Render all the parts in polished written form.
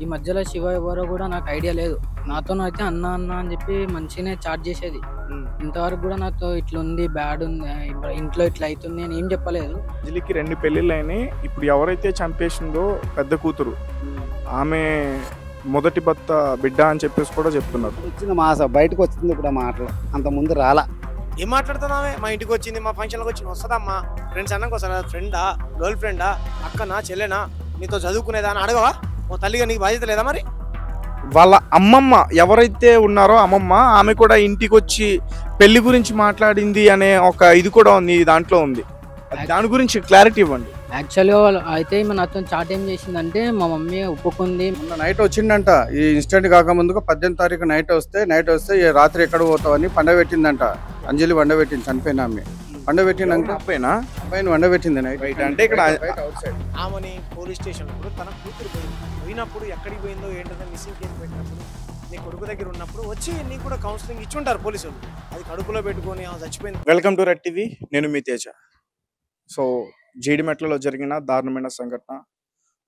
ఈ మధ్యలో శివ ఎవరో కూడా నాకు ఐడియా లేదు. నాతోనైతే అన్న అన్న అని చెప్పి మంచిగానే చాట్ చేసేది. ఇంతవరకు కూడా నాతో ఇట్లుంది, బ్యాడ్ ఉంది, ఇంట్లో ఇట్లా అవుతుంది అని ఏం చెప్పలేదు. అంజలికి 2 పెళ్ళిళ్ళైనాయి. ఇప్పుడు ఎవరైతే చంపేసిందో పెద్ద కూతురు, ఆమె మొదటి భర్త బిడ్డ అని చెప్పేసి కూడా చెప్తున్నారు. వచ్చింది మాస బయటకు వచ్చింది ఇప్పుడు మాటలు, అంత ముందు రాలా. ఏం మాట్లాడుతున్నావే? మా ఇంటికి వచ్చింది, మా ఫంక్షన్కి వచ్చింది, వస్తుందమ్మా. ఫ్రెండ్స్ అన్నాక వస్తారా? ఫ్రెండా, గర్ల్ ఫ్రెండా, అక్కనా, చెల్లెనా, నీతో చదువుకునేదా అని అడగవా? ఓ తల్లిగా నీకు బాధ్యత లేదా మరి? వాళ్ళ అమ్మమ్మ ఎవరైతే ఉన్నారో అమ్మమ్మ, ఆమె కూడా ఇంటికి వచ్చి పెళ్లి గురించి మాట్లాడింది అనే ఒక ఇది కూడా ఉంది, దాంట్లో ఉంది. దాని గురించి క్లారిటీ ఇవ్వండి. యాక్చువల్గా అయితే నాతో చాట్ ఏం చేసిందంటే మా మమ్మీ ఒప్పుకుంది. మొన్న నైట్ వచ్చిందంట, ఈ ఇన్సిడెంట్ కాకముందుగా 18వ తారీఖు నైట్ వస్తే ఈ రాత్రి ఎక్కడ పోతావని పండగ పెట్టిందంట. అంజలి వండ పెట్టింది, చనిపోయిన ఆమె వండ పెట్టినాక అబ్బాయిని వండ పెట్టింది నైట్. బయట అంటే ఇక్కడ ఆమెని పోలీస్ స్టేషన్ ఇప్పుడు తన కూతురు పోయినప్పుడు ఎక్కడికి పోయిందో ఏంటో మిస్సింగ్ కేసు పెట్టినప్పుడు నీ కొడుకు దగ్గర ఉన్నప్పుడు వచ్చి నీకు కూడా కౌన్సిలింగ్ ఇచ్చి ఉంటారు పోలీసులు. అది కడుపులో పెట్టుకొని ఆమె చచ్చిపోయింది. వెల్కమ్ టు రెడ్ టీవీ, నేను మీ తేజ. సో జీడిమెట్లలో జరిగిన దారుణమైన సంఘటన.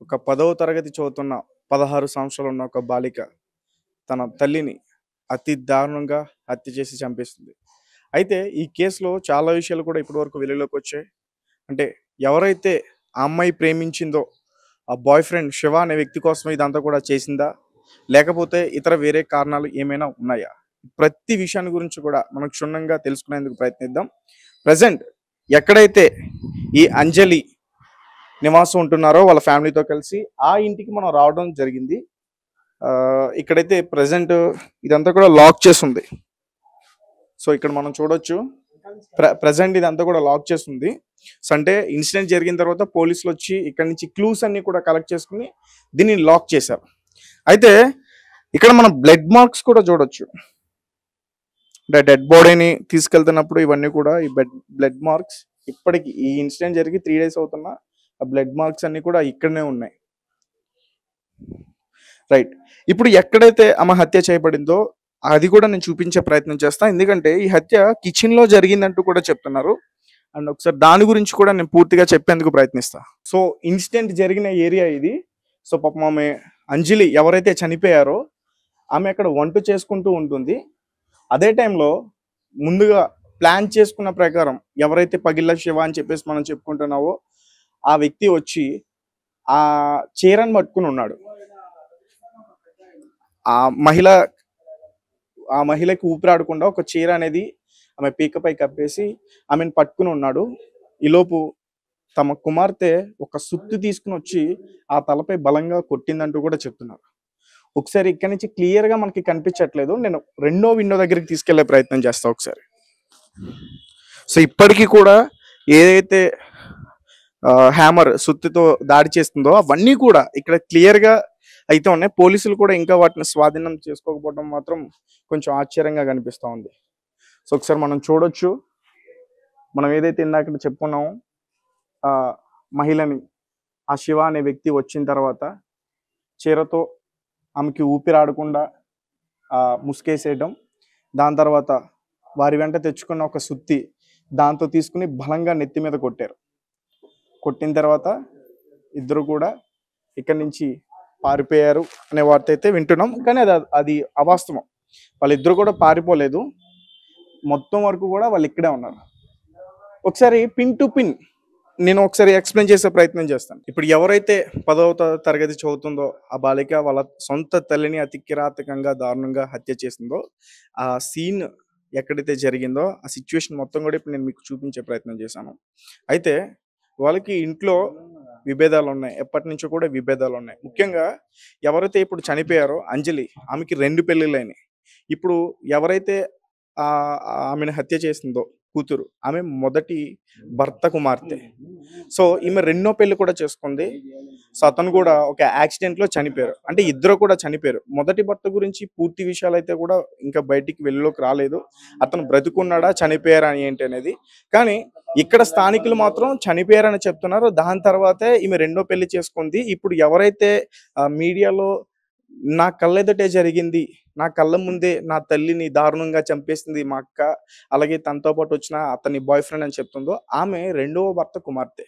ఒక 10వ తరగతి చదువుతున్న 16 సంవత్సరాలు ఉన్న ఒక బాలిక తన తల్లిని అతి దారుణంగా హత్య చేసి చంపేస్తుంది. అయితే ఈ కేసులో చాలా విషయాలు కూడా ఇప్పటివరకు వెలుగులోకి వచ్చాయి. అంటే ఎవరైతే ఆ అమ్మాయి ప్రేమించిందో ఆ బాయ్ ఫ్రెండ్ శివ అనే వ్యక్తి కోసం ఇదంతా కూడా చేసిందా, లేకపోతే ఇతర వేరే కారణాలు ఏమైనా ఉన్నాయా, ప్రతి విషయాన్ని గురించి కూడా మనం క్షుణ్ణంగా తెలుసుకునేందుకు ప్రయత్నిద్దాం. ప్రజెంట్ ఎక్కడైతే ఈ అంజలి నివాసం ఉంటున్నారో వాళ్ళ ఫ్యామిలీతో కలిసి ఆ ఇంటికి మనం రావడం జరిగింది. ఇక్కడైతే ప్రజెంట్ ఇదంతా కూడా లాక్ చేసి ఉంది. సో ఇక్కడ మనం చూడొచ్చు, ప్రజెంట్ ఇదంతా కూడా లాక్ చేసి ఉంది. సో అంటే ఇన్సిడెంట్ జరిగిన తర్వాత పోలీసులు వచ్చి ఇక్కడ నుంచి క్లూస్ అన్ని కూడా కలెక్ట్ చేసుకుని దీన్ని లాక్ చేశారు. అయితే ఇక్కడ మనం బ్లడ్ మార్క్స్ కూడా చూడొచ్చు. అంటే డెడ్ బాడీని తీసుకెళ్తున్నప్పుడు ఇవన్నీ కూడా ఈ బ్లడ్ మార్క్స్ ఇప్పటికి ఈ ఇన్సిడెంట్ జరిగి 3 days అవుతున్నా ఆ బ్లడ్ మార్క్స్ అన్ని కూడా ఇక్కడనే ఉన్నాయి. రైట్, ఇప్పుడు ఎక్కడైతే ఆమె హత్య చేయబడిందో అది కూడా నేను చూపించే ప్రయత్నం చేస్తాను. ఎందుకంటే ఈ హత్య కిచెన్ లో జరిగిందంటూ కూడా చెప్తున్నారు. అండ్ ఒకసారి దాని గురించి కూడా నేను పూర్తిగా చెప్పేందుకు ప్రయత్నిస్తా. సో ఇన్సిడెంట్ జరిగిన ఏరియా ఇది. సో పాపం ఆమె అంజలి ఎవరైతే చనిపోయారో ఆమె అక్కడ వంట చేసుకుంటూ ఉంటుంది. అదే టైంలో ముందుగా ప్లాన్ చేసుకున్న ప్రకారం ఎవరైతే పగిళ్ళ శివ అని చెప్పేసి మనం చెప్పుకుంటున్నావో ఆ వ్యక్తి వచ్చి ఆ చీరను పట్టుకుని ఉన్నాడు. ఆ మహిళకి ఊపిరాడకుండా ఒక చీర అనేది ఆమె పీకపై కప్పేసి ఆమెను పట్టుకుని ఉన్నాడు. ఈలోపు తమ కుమార్తె ఒక సుత్తి తీసుకుని వచ్చి ఆ తలపై బలంగా కొట్టిందంటూ కూడా చెప్తున్నారు. ఒకసారి ఇక్కడ నుంచి క్లియర్ గా మనకి కనిపించట్లేదు, నేను రెండో విండో దగ్గరికి తీసుకెళ్లే ప్రయత్నం చేస్తా ఒకసారి. సో ఇప్పటికీ కూడా ఏదైతే హ్యామర్ సుత్తితో దాడి చేస్తుందో అవన్నీ కూడా ఇక్కడ క్లియర్ గా అయితే ఉన్నాయి. పోలీసులు కూడా ఇంకా వాటిని స్వాధీనం చేసుకోకపోవడం మాత్రం కొంచెం ఆశ్చర్యంగా కనిపిస్తూ ఉంది. సో ఒకసారి మనం చూడొచ్చు, మనం ఏదైతే ఇందాక చెప్పుకున్నామో ఆ మహిళని ఆ శివ అనే వ్యక్తి వచ్చిన తర్వాత చీరతో ఆమెకి ఊపిరాడకుండా ముసుకేసేయడం, దాని తర్వాత వారి వెంట తెచ్చుకున్న ఒక సుత్తి దాంతో తీసుకుని బలంగా నెత్తి మీద కొట్టారు. కొట్టిన తర్వాత ఇద్దరు కూడా ఇక్కడి నుంచి పారిపోయారు అనే వార్త అయితే వింటున్నాం. కానీ అది అవాస్తవం. వాళ్ళిద్దరు కూడా పారిపోలేదు, మొత్తం వరకు కూడా వాళ్ళు ఇక్కడే ఉన్నారు. ఒకసారి పిన్ టు పిన్ నేను ఒకసారి ఎక్స్ప్లెయిన్ చేసే ప్రయత్నం చేస్తాను. ఇప్పుడు ఎవరైతే 10వ తరగతి చదువుతుందో ఆ బాలిక వాళ్ళ సొంత తల్లిని అతి కిరాతకంగా దారుణంగా హత్య చేసిందో ఆ సీన్ ఎక్కడైతే జరిగిందో ఆ సిచ్యువేషన్ మొత్తం కూడా ఇప్పుడు నేను మీకు చూపించే ప్రయత్నం చేశాను. అయితే వాళ్ళకి ఇంట్లో విభేదాలు ఉన్నాయి, ఎప్పటి నుంచో కూడా విభేదాలు ఉన్నాయి. ముఖ్యంగా ఎవరైతే ఇప్పుడు చనిపోయారో అంజలి, ఆమెకి 2 పెళ్ళిళ్ళైనాయి. ఇప్పుడు ఎవరైతే ఆమెను హత్య చేసిందో కూతురు, ఆమె మొదటి భర్త కుమార్తె. సో ఈమె 2వ పెళ్లి కూడా చేసుకుంది. సో అతను కూడా ఒక యాక్సిడెంట్ లో చనిపోయారు. అంటే ఇద్దరు కూడా చనిపోయారు. మొదటి భర్త గురించి పూర్తి విషయాలు అయితే కూడా ఇంకా బయటికి వెళ్ళలోకి రాలేదు, అతను బ్రతుకున్నాడా చనిపోయారా అని ఏంటి అనేది. కానీ ఇక్కడ స్థానికులు మాత్రం చనిపోయారని చెప్తున్నారు. దాని తర్వాతే ఈమె 2వ పెళ్లి చేసుకుంది. ఇప్పుడు ఎవరైతే మీడియాలో నా కళ్ళెదుటే జరిగింది, నా కళ్ళ ముందే నా తల్లిని దారుణంగా చంపేసింది మా అక్క, అలాగే తనతో పాటు వచ్చిన అతని బాయ్ ఫ్రెండ్ అని చెప్తుందో ఆమె 2వ భర్త కుమార్తె.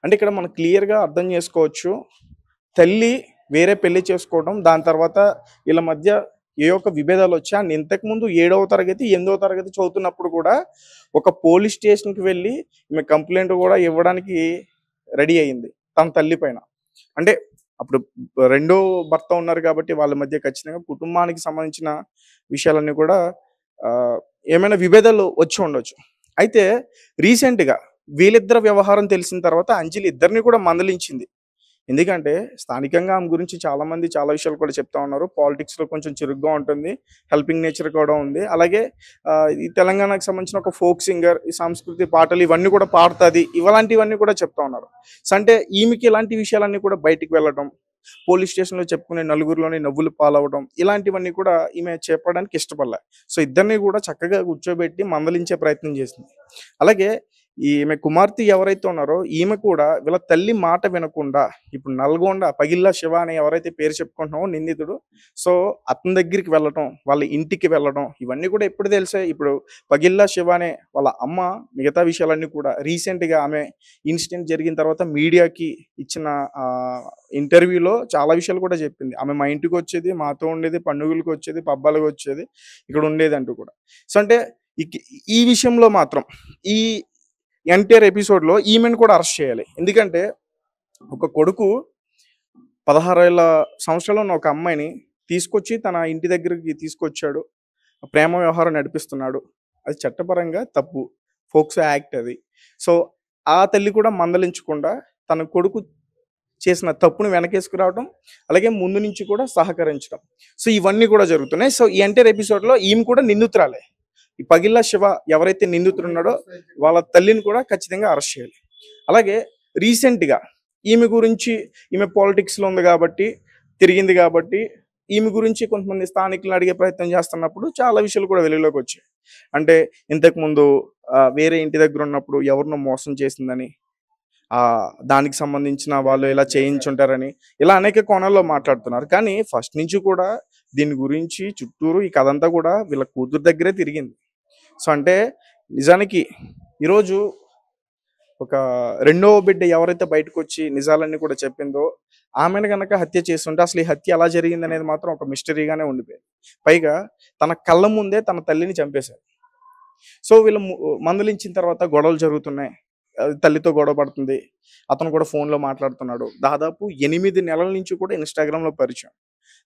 అంటే ఇక్కడ మనం క్లియర్ గా అర్థం చేసుకోవచ్చు, తల్లి వేరే పెళ్లి చేసుకోవడం, దాని తర్వాత వీళ్ళ మధ్య ఏ ఒక్క విభేదాలు వచ్చి అండ్ ఇంతకుముందు 7వ తరగతి 8వ తరగతి చదువుతున్నప్పుడు కూడా ఒక పోలీస్ స్టేషన్కి వెళ్ళి ఈమె కంప్లైంట్ కూడా ఇవ్వడానికి రెడీ అయింది తన తల్లి పైన. అంటే అప్పుడు రెండో భర్త ఉన్నారు కాబట్టి వాళ్ళ మధ్య ఖచ్చితంగా కుటుంబానికి సంబంధించిన విషయాలన్నీ కూడా ఏమైనా విభేదాలు వచ్చి ఉండొచ్చు. అయితే రీసెంట్గా వీళ్ళిద్దరు వ్యవహారం తెలిసిన తర్వాత అంజలి ఇద్దరిని కూడా మందలించింది. ఎందుకంటే స్థానికంగా ఆమె గురించి చాలామంది చాలా విషయాలు కూడా చెప్తా ఉన్నారు. పాలిటిక్స్లో కొంచెం చురుగ్గా ఉంటుంది, హెల్పింగ్ నేచర్ కూడా ఉంది. అలాగే ఈ తెలంగాణకు సంబంధించిన ఒక ఫోక్ సింగర్, ఈ సంస్కృతి పాటలు ఇవన్నీ కూడా పాడుతుంది, ఇలాంటివన్నీ కూడా చెప్తా ఉన్నారు. సో అంటే ఈమెకి ఇలాంటి విషయాలన్నీ కూడా బయటికి వెళ్ళడం, పోలీస్ స్టేషన్లో చెప్పుకునే నలుగురిలోని నవ్వులు పాలవడం, ఇలాంటివన్నీ కూడా ఈమె చెప్పడానికి ఇష్టపడలే. సో ఇద్దరిని కూడా చక్కగా కూర్చోబెట్టి మందలించే ప్రయత్నం చేసింది. అలాగే ఈమె కుమార్తె ఎవరైతే ఉన్నారో ఈమె కూడా వీళ్ళ తల్లి మాట వినకుండా ఇప్పుడు నల్గొండ పగిల్లా శివ అని ఎవరైతే పేరు చెప్పుకుంటున్నామో నిందితుడు, సో అతని దగ్గరికి వెళ్ళటం, వాళ్ళ ఇంటికి వెళ్ళడం, ఇవన్నీ కూడా ఎప్పుడు తెలిసే. ఇప్పుడు పగిల్లా శివ అనే వాళ్ళ అమ్మ మిగతా విషయాలన్నీ కూడా రీసెంట్గా ఆమె ఇన్సిడెంట్ జరిగిన తర్వాత మీడియాకి ఇచ్చిన ఇంటర్వ్యూలో చాలా విషయాలు కూడా చెప్పింది. ఆమె మా ఇంటికి వచ్చేది, మాతో ఉండేది, పండుగలకు వచ్చేది, పబ్బాలకు వచ్చేది, ఇక్కడ ఉండేది అంటూ కూడా. సో అంటే ఈ విషయంలో మాత్రం ఈ ఎంటైర్ ఎపిసోడ్లో ఈమెను కూడా అరెస్ట్ చేయాలి. ఎందుకంటే ఒక కొడుకు 16 సంవత్సరాలు ఉన్న ఒక అమ్మాయిని తీసుకొచ్చి తన ఇంటి దగ్గరికి తీసుకొచ్చాడు, ప్రేమ వ్యవహారం నడిపిస్తున్నాడు, అది చట్టపరంగా తప్పు, ఫోక్సో యాక్ట్ అది. సో ఆ తల్లి కూడా మందలించకుండా తన కొడుకు చేసిన తప్పును వెనకేసుకురావడం, అలాగే ముందు నుంచి కూడా సహకరించడం, సో ఇవన్నీ కూడా జరుగుతున్నాయి. సో ఈ ఎంటైర్ ఎపిసోడ్లో ఈమె కూడా నిందితురాలే. ఈ పగిల్లా శివ ఎవరైతే నిందితుడున్నాడో వాళ్ళ తల్లిని కూడా ఖచ్చితంగా అరెస్ట్ చేయాలి. అలాగే రీసెంట్గా ఈమె గురించి, ఈమె పాలిటిక్స్లో ఉంది కాబట్టి, తిరిగింది కాబట్టి ఈమె గురించి కొంతమంది స్థానికులను అడిగే ప్రయత్నం చేస్తున్నప్పుడు చాలా విషయాలు కూడా వెలుగులోకి వచ్చాయి. అంటే ఇంతకుముందు వేరే ఇంటి దగ్గర ఉన్నప్పుడు ఎవరినో మోసం చేసిందని, దానికి సంబంధించిన వాళ్ళు ఇలా చేయించుంటారని, ఇలా అనేక కోణాల్లో మాట్లాడుతున్నారు. కానీ ఫస్ట్ నుంచి కూడా దీని గురించి చుట్టూరు ఈ కథ అంతా కూడా వీళ్ళ కూతురు దగ్గరే తిరిగింది. సో అంటే నిజానికి ఈరోజు ఒక రెండవ బిడ్డ ఎవరైతే బయటకు వచ్చి నిజాలన్నీ కూడా చెప్పిందో ఆమెను కనుక హత్య చేస్తుంటే అసలు ఈ హత్య ఎలా జరిగింది అనేది మాత్రం ఒక మిస్టరీగానే ఉండిపోయింది. పైగా తన కళ్ళ ముందే తన తల్లిని చంపేశారు. సో వీళ్ళు మందలించిన తర్వాత గొడవలు జరుగుతున్నాయి, తల్లితో గొడవ పడుతుంది, అతను కూడా ఫోన్లో మాట్లాడుతున్నాడు. దాదాపు 8 నెలల నుంచి కూడా ఇన్స్టాగ్రామ్లో పరిచయం.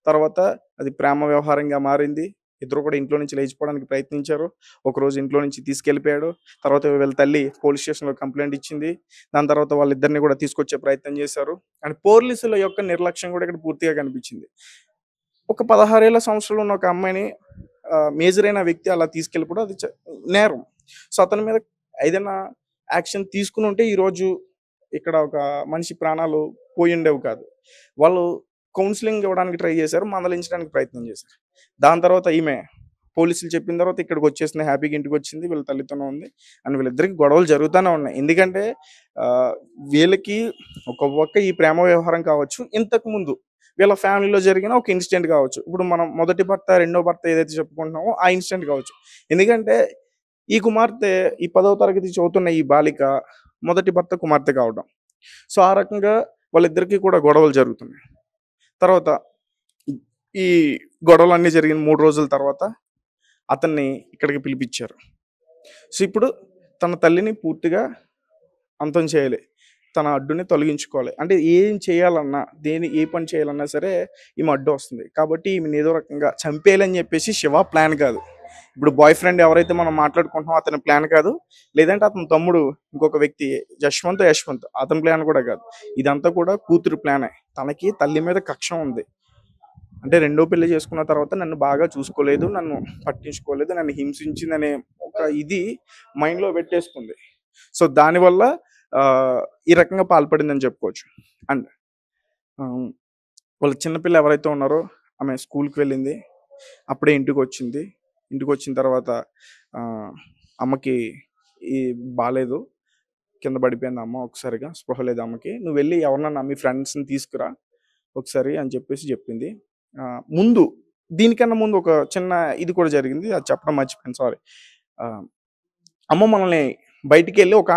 తర్వాత అది ప్రేమ వ్యవహారంగా మారింది. ఇద్దరు కూడా ఇంట్లో నుంచి లేచిపోవడానికి ప్రయత్నించారు. ఒకరోజు ఇంట్లో నుంచి తీసుకెళ్ళిపోయాడు. తర్వాత వీళ్ళ తల్లి పోలీస్ స్టేషన్లో కంప్లైంట్ ఇచ్చింది. దాని తర్వాత వాళ్ళిద్దరిని కూడా తీసుకొచ్చే ప్రయత్నం చేశారు. అండ్ పోలీసుల యొక్క నిర్లక్ష్యం కూడా ఇక్కడ పూర్తిగా కనిపించింది. ఒక 16 సంవత్సరాలు ఉన్న ఒక అమ్మాయిని మేజర్ అయిన వ్యక్తి అలా తీసుకెళ్ళిపోవడం అది నేరం. సో అతని మీద ఏదైనా యాక్షన్ తీసుకుని ఉంటే ఈరోజు ఇక్కడ ఒక మనిషి ప్రాణాలు పోయి ఉండేవి కాదు. వాళ్ళు కౌన్సిలింగ్ ఇవ్వడానికి ట్రై చేశారు, మందలించడానికి ప్రయత్నం చేశారు. దాని తర్వాత ఈమె పోలీసులు చెప్పిన తర్వాత ఇక్కడికి వచ్చేసింది, హ్యాపీగా ఇంటికి వచ్చింది, వీళ్ళ తల్లితోనే ఉంది. అండ్ వీళ్ళిద్దరికి గొడవలు జరుగుతూనే ఉన్నాయి. ఎందుకంటే వీళ్ళకి ఒక పక్క ఈ ప్రేమ వ్యవహారం కావచ్చు, ఇంతకుముందు వీళ్ళ ఫ్యామిలీలో జరిగిన ఒక ఇన్సిడెంట్ కావచ్చు, ఇప్పుడు మనం మొదటి భర్త రెండో భర్త ఏదైతే చెప్పుకుంటున్నామో ఆ ఇన్సిడెంట్ కావచ్చు. ఎందుకంటే ఈ కుమార్తె ఈ 10వ తరగతి చదువుతున్న ఈ బాలిక మొదటి భర్త కుమార్తె కావడం. సో ఆ రకంగా వాళ్ళిద్దరికీ కూడా గొడవలు జరుగుతున్నాయి. తర్వాత ఈ గొడవలన్నీ జరిగిన 3 రోజుల తర్వాత అతన్ని ఇక్కడికి పిలిపించారు. సో ఇప్పుడు తన తల్లిని పూర్తిగా అంతం చేయాలి, తన అడ్డుని తొలగించుకోవాలి. అంటే ఏం చేయాలన్నా, ఏ పని చేయాలన్నా సరే ఈమె అడ్డు వస్తుంది. కాబట్టి ఈమెను ఏదో రకంగా చంపేయాలని చెప్పేసి శివ ప్లాన్ కాదు. ఇప్పుడు బాయ్ ఫ్రెండ్ ఎవరైతే మనం మాట్లాడుకుంటున్నామో అతని ప్లాన్ కాదు, లేదంటే అతని తమ్ముడు ఇంకొక వ్యక్తి యశ్వంత్ అతని ప్లాన్ కూడా కాదు. ఇదంతా కూడా కూతురు ప్లానే. తనకి తల్లి మీద కక్ష ఉంది. అంటే రెండో పెళ్లి చేసుకున్న తర్వాత నన్ను బాగా చూసుకోలేదు, నన్ను పట్టించుకోలేదు, నన్ను హింసించిందనే ఒక ఇది మైండ్లో పెట్టేసుకుంది. సో దానివల్ల ఈ రకంగా పాల్పడిందని చెప్పుకోవచ్చు. అండ్ వాళ్ళ చిన్నపిల్ల ఎవరైతే ఉన్నారో ఆమె స్కూల్కి వెళ్ళింది, అప్పుడే ఇంటికి వచ్చింది. ఇంటికి వచ్చిన తర్వాత అమ్మకి బాగాలేదు, కింద పడిపోయింది అమ్మ, ఒకసారిగా స్పృహ లేదు అమ్మకి. నువ్వు వెళ్ళి ఎవరన్నా మీ ఫ్రెండ్స్ని తీసుకురా ఒకసారి అని చెప్పేసి చెప్పింది. ముందు దీనికన్నా ముందు ఒక చిన్న ఇది కూడా జరిగింది, అది చెప్పడం మర్చిపోయాను, సారీ. అమ్మ మనల్ని బయటికి వెళ్ళి ఒక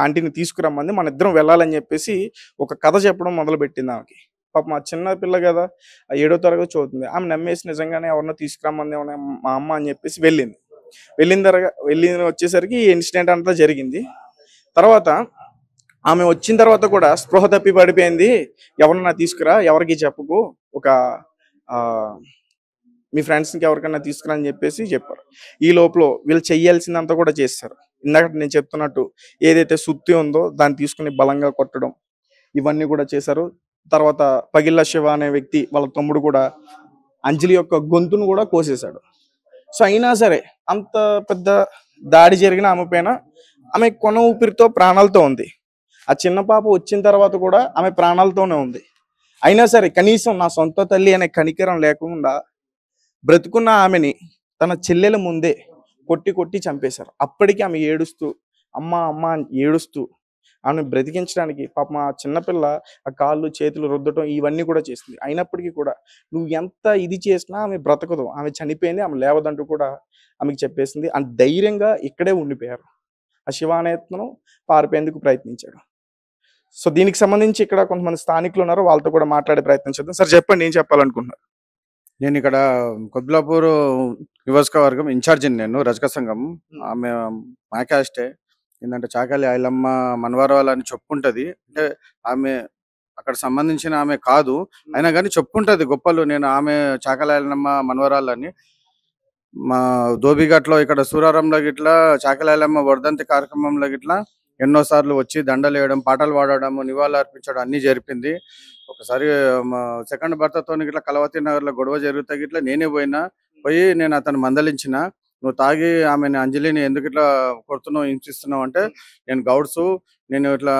ఆంటీని తీసుకురమ్మంది, మన ఇద్దరం వెళ్ళాలని చెప్పేసి ఒక కథ చెప్పడం మొదలుపెట్టింది ఆమెకి. పాప మా చిన్న పిల్ల కదా, 7వ తరగతి చదువుతుంది. ఆమె నమ్మేసి నిజంగానే ఎవరినో తీసుకురమ్మంది ఏమన్నా మా అమ్మ అని చెప్పేసి వెళ్ళి వచ్చేసరికి ఈ ఇన్సిడెంట్ అంతా జరిగింది. తర్వాత ఆమె వచ్చిన తర్వాత కూడా స్పృహ తప్పి పడిపోయింది. ఎవరన్నా తీసుకురా, ఎవరికి చెప్పకు, ఒక మీ ఫ్రెండ్స్కి ఎవరికైనా తీసుకురా అని చెప్పేసి చెప్పారు. ఈ లోపల వీళ్ళు చెయ్యాల్సిందంతా కూడా చేస్తారు. ఇందాక నేను చెప్తున్నట్టు ఏదైతే సుత్తి ఉందో దాన్ని తీసుకుని బలంగా కొట్టడం, ఇవన్నీ కూడా చేశారు. తర్వాత పగిళ్ళ శివ అనే వ్యక్తి వాళ్ళ తమ్ముడు కూడా అంజలి యొక్క గొంతును కూడా కోసేశాడు. సో అయినా సరే అంత పెద్ద దాడి జరిగిన ఆమె పైన ఆమె కొన ఊపిరితో ప్రాణాలతో ఉంది. ఆ చిన్న పాప వచ్చిన తర్వాత కూడా ఆమె ప్రాణాలతోనే ఉంది. అయినా సరే కనీసం నా సొంత తల్లి అనే కనికరం లేకుండా బ్రతుకున్న ఆమెని తన చెల్లెల ముందే కొట్టి చంపేశారు. అప్పటికి ఆమె ఏడుస్తూ అమ్మ అమ్మ అని ఏడుస్తూ ఆమెను బ్రతికించడానికి పాపం ఆ చిన్నపిల్ల ఆ కాళ్ళు చేతులు రుద్దటం ఇవన్నీ కూడా చేసింది. అయినప్పటికీ కూడా నువ్వు ఎంత ఇది చేసినా ఆమె బ్రతకదు, ఆమె చనిపోయింది, ఆమె లేవదంటూ కూడా ఆమెకు చెప్పేసింది. అంత ధైర్యంగా ఇక్కడే ఉండిపోయారు. ఆ శివ అనేతను పారిపోయేందుకు ప్రయత్నించాడు. సో దీనికి సంబంధించి ఇక్కడ కొంతమంది స్థానికులు ఉన్నారు, వాళ్ళతో కూడా మాట్లాడే ప్రయత్నం చేద్దాం. సార్ చెప్పండి, ఏం చెప్పాలనుకుంటున్నారు? నేను ఇక్కడ కొద్లాపూర్ నియోజకవర్గం ఇన్ఛార్జిని, నేను రజక సంఘం. ఆమె మా క్యాస్టే. ఏంటంటే చాకలి ఐలమ్మ మనవరాలు అని చెప్పుకుంటది. అంటే ఆమె అక్కడ సంబంధించిన ఆమె కాదు, అయినా కానీ చెప్పుకుంటది గొప్పలు. నేను ఆమె చాకలి ఐలమ్మ మనవరాలని మా ధోబిఘాట్లో ఇక్కడ సూరారంలో గిట్లా చాకలి ఐలమ్మ వర్ధంతి కార్యక్రమంలో గిట్లా ఎన్నోసార్లు వచ్చి దండలు వేయడం, పాటలు పాడడం, నివాళులు అర్పించడం అన్ని జరిపింది. ఒకసారి సెకండ్ భర్తతో ఇట్లా కలవతి నగర్ లో గొడవ జరిగితే గిట్లా నేనే పోయి నేను అతను మందలించిన, నువ్వు తాగి ఆమెను అంజలిని ఎందుకు ఇట్లా కొడుతున్నావు, హింసిస్తున్నావు అంటే, నేను గౌడ్సు, నేను ఇట్లా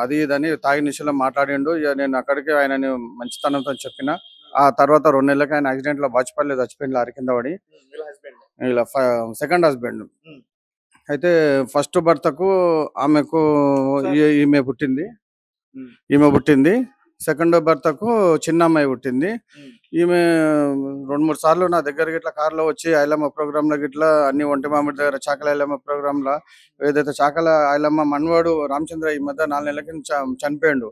అది ఇదని తాగి నిశలో మాట్లాడిండు. ఇక నేను అక్కడికి ఆయనని మంచితనంతో చెప్పిన. ఆ తర్వాత 2 నెలలకి ఆయన యాక్సిడెంట్ లో బాచిపల్లి చచ్చిపోయింది, లారీ కింద పడి. ఇలా సెకండ్ హస్బెండ్. అయితే ఫస్ట్ భర్తకు ఆమెకు ఈమె పుట్టింది. సెకండ్ భర్తకు చిన్న అమ్మాయి పుట్టింది. ఈమె 2-3 సార్లు నా దగ్గర ఇట్లా కార్లో వచ్చి ఐలమ్మ ప్రోగ్రామ్ లో గిట్లా అన్ని ఒంటి మామిడి దగ్గర చాకల ఐలమ్మ ప్రోగ్రామ్ లో ఏదైతే చాకల ఐలమ్మ మనవాడు రామచంద్ర ఈ మధ్య 4 నెలల కింద చనిపోయిండు.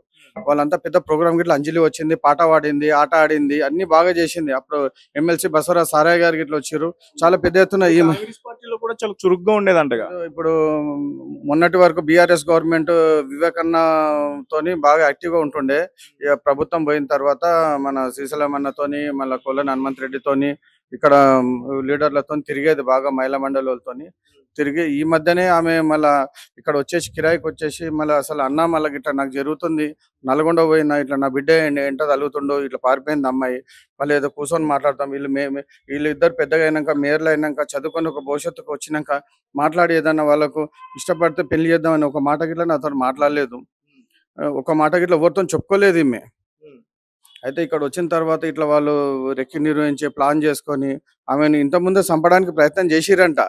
వాళ్ళంతా పెద్ద ప్రోగ్రామ్ గిట్లా అంజలి వచ్చింది, పాట పాడింది, ఆట ఆడింది, అన్ని బాగా చేసింది. అప్పుడు ఎమ్మెల్సీ బసవరాజ్ సారయ్య గారు గిట్లా వచ్చారు. చాలా పెద్ద ఎత్తున పార్టీలో కూడా చాలా చురుగ్గా ఉండేదంటగా. ఇప్పుడు మొన్నటి వరకు బీఆర్ఎస్ గవర్నమెంట్ వివేకన్న తోని బాగా యాక్టివ్ గా ఉంటుండే. ఇక ప్రభుత్వం పోయిన తర్వాత మన శ్రీశైలం అన్నతోని, మళ్ళీ కొల్లని హనుమంత్ రెడ్డితోని, ఇక్కడ లీడర్లతో తిరిగేది బాగా, మహిళా మండలితోని తిరిగి. ఈ మధ్యనే ఆమె మళ్ళా ఇక్కడ వచ్చేసి కిరాయికి వచ్చేసి మళ్ళీ అసలు అన్న మళ్ళీ ఇట్లా నాకు జరుగుతుంది, నల్గొండ పోయినా ఇట్లా నా బిడ్డ ఎంట తగులుతుండో, ఇట్లా పారిపోయింది అమ్మాయి, మళ్ళీ ఏదో కూర్చొని మాట్లాడతాం, వీళ్ళు ఇద్దరు పెద్దగా అయినాక, మేయర్లు అయినాక, చదువుకొని ఒక భవిష్యత్తుకు వచ్చినాక మాట్లాడి ఏదన్నా వాళ్ళకు ఇష్టపడితే పెళ్లి చేద్దామని ఒక మాట గిట్లా నాతో మాట్లాడలేదు, ఒక మాట గిట్లా ఎవరితో చెప్పుకోలేదు ఈమె. అయితే ఇక్కడ వచ్చిన తర్వాత ఇట్లా వాళ్ళు రెక్కి నిర్వహించే ప్లాన్ చేసుకొని ఆమెను ఇంతకుముందే చంపడానికి ప్రయత్నం చేసిరంట.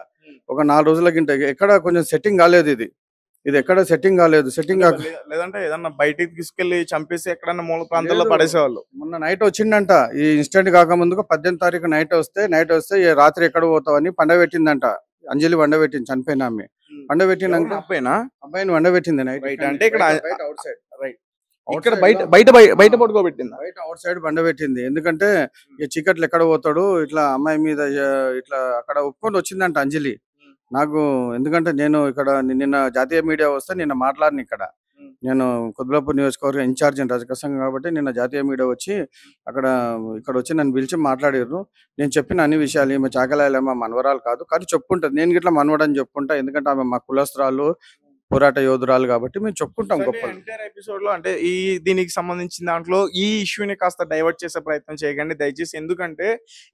ఒక 4 రోజుల కింద ఎక్కడ కొంచెం సెట్టింగ్ కాలేదు, ఇది ఎక్కడ సెట్టింగ్ కాలేదు. లేదంటే ఏదన్నా బయటికి తీసుకెళ్లి చంపేసి ఎక్కడన్నా మూల ప్రాంతాల్లో పడేసేవాళ్ళు. మొన్న నైట్ వచ్చిందంట, ఈ ఇన్సిడెంట్ కాకముందుకు 18వ తారీఖు నైట్ వస్తే రాత్రి ఎక్కడ పోతావని పండబెట్టిందంట. అంజలి వండబెట్టింది, చనిపోయిన ఆమె. వండబెట్టినాక అబ్బాయిని వండబెట్టింది నైట్. అంటే ఇక్కడ అవుట్ సైడ్, రైట్, ఇక్కడ బయట పడుకోబెట్టింది, బయట అవుట్ సైడ్ బండబెట్టింది. ఎందుకంటే ఇక చీకట్లు ఎక్కడ పోతాడు, ఇట్లా అమ్మాయి మీద ఇట్లా అక్కడ ఒప్పుకొని వచ్చిందంట అంజలి నాకు. ఎందుకంటే నేను ఇక్కడ నిన్న జాతీయ మీడియా వస్తే నిన్న మాట్లాడిన, నేను కొద్లాపూర్ నియోజకవర్గం ఇన్ఛార్జ్ రజక సంఘం కాబట్టి నిన్న జాతీయ మీడియా వచ్చి ఇక్కడ వచ్చి నన్ను పిలిచి మాట్లాడారు. నేను చెప్పిన అన్ని విషయాలు, ఈమె చాకలి ఐలమ్మ మనవరాలు కాదు, కానీ చెప్పుకుంటుంది. నేను గిట్లా మనవడని చెప్పుకుంటా, ఎందుకంటే ఆమె మా కులస్త్రాలు, పోరాట యోధురాలు కాబట్టి మేము చెప్పుకుంటాం గొప్ప. ఎపిసోడ్ లో అంటే దీనికి సంబంధించిన దాంట్లో ఈ ఇష్యూని కాస్త డైవర్ట్ చేసే ప్రయత్నం చేయకండి దయచేసి. ఎందుకంటే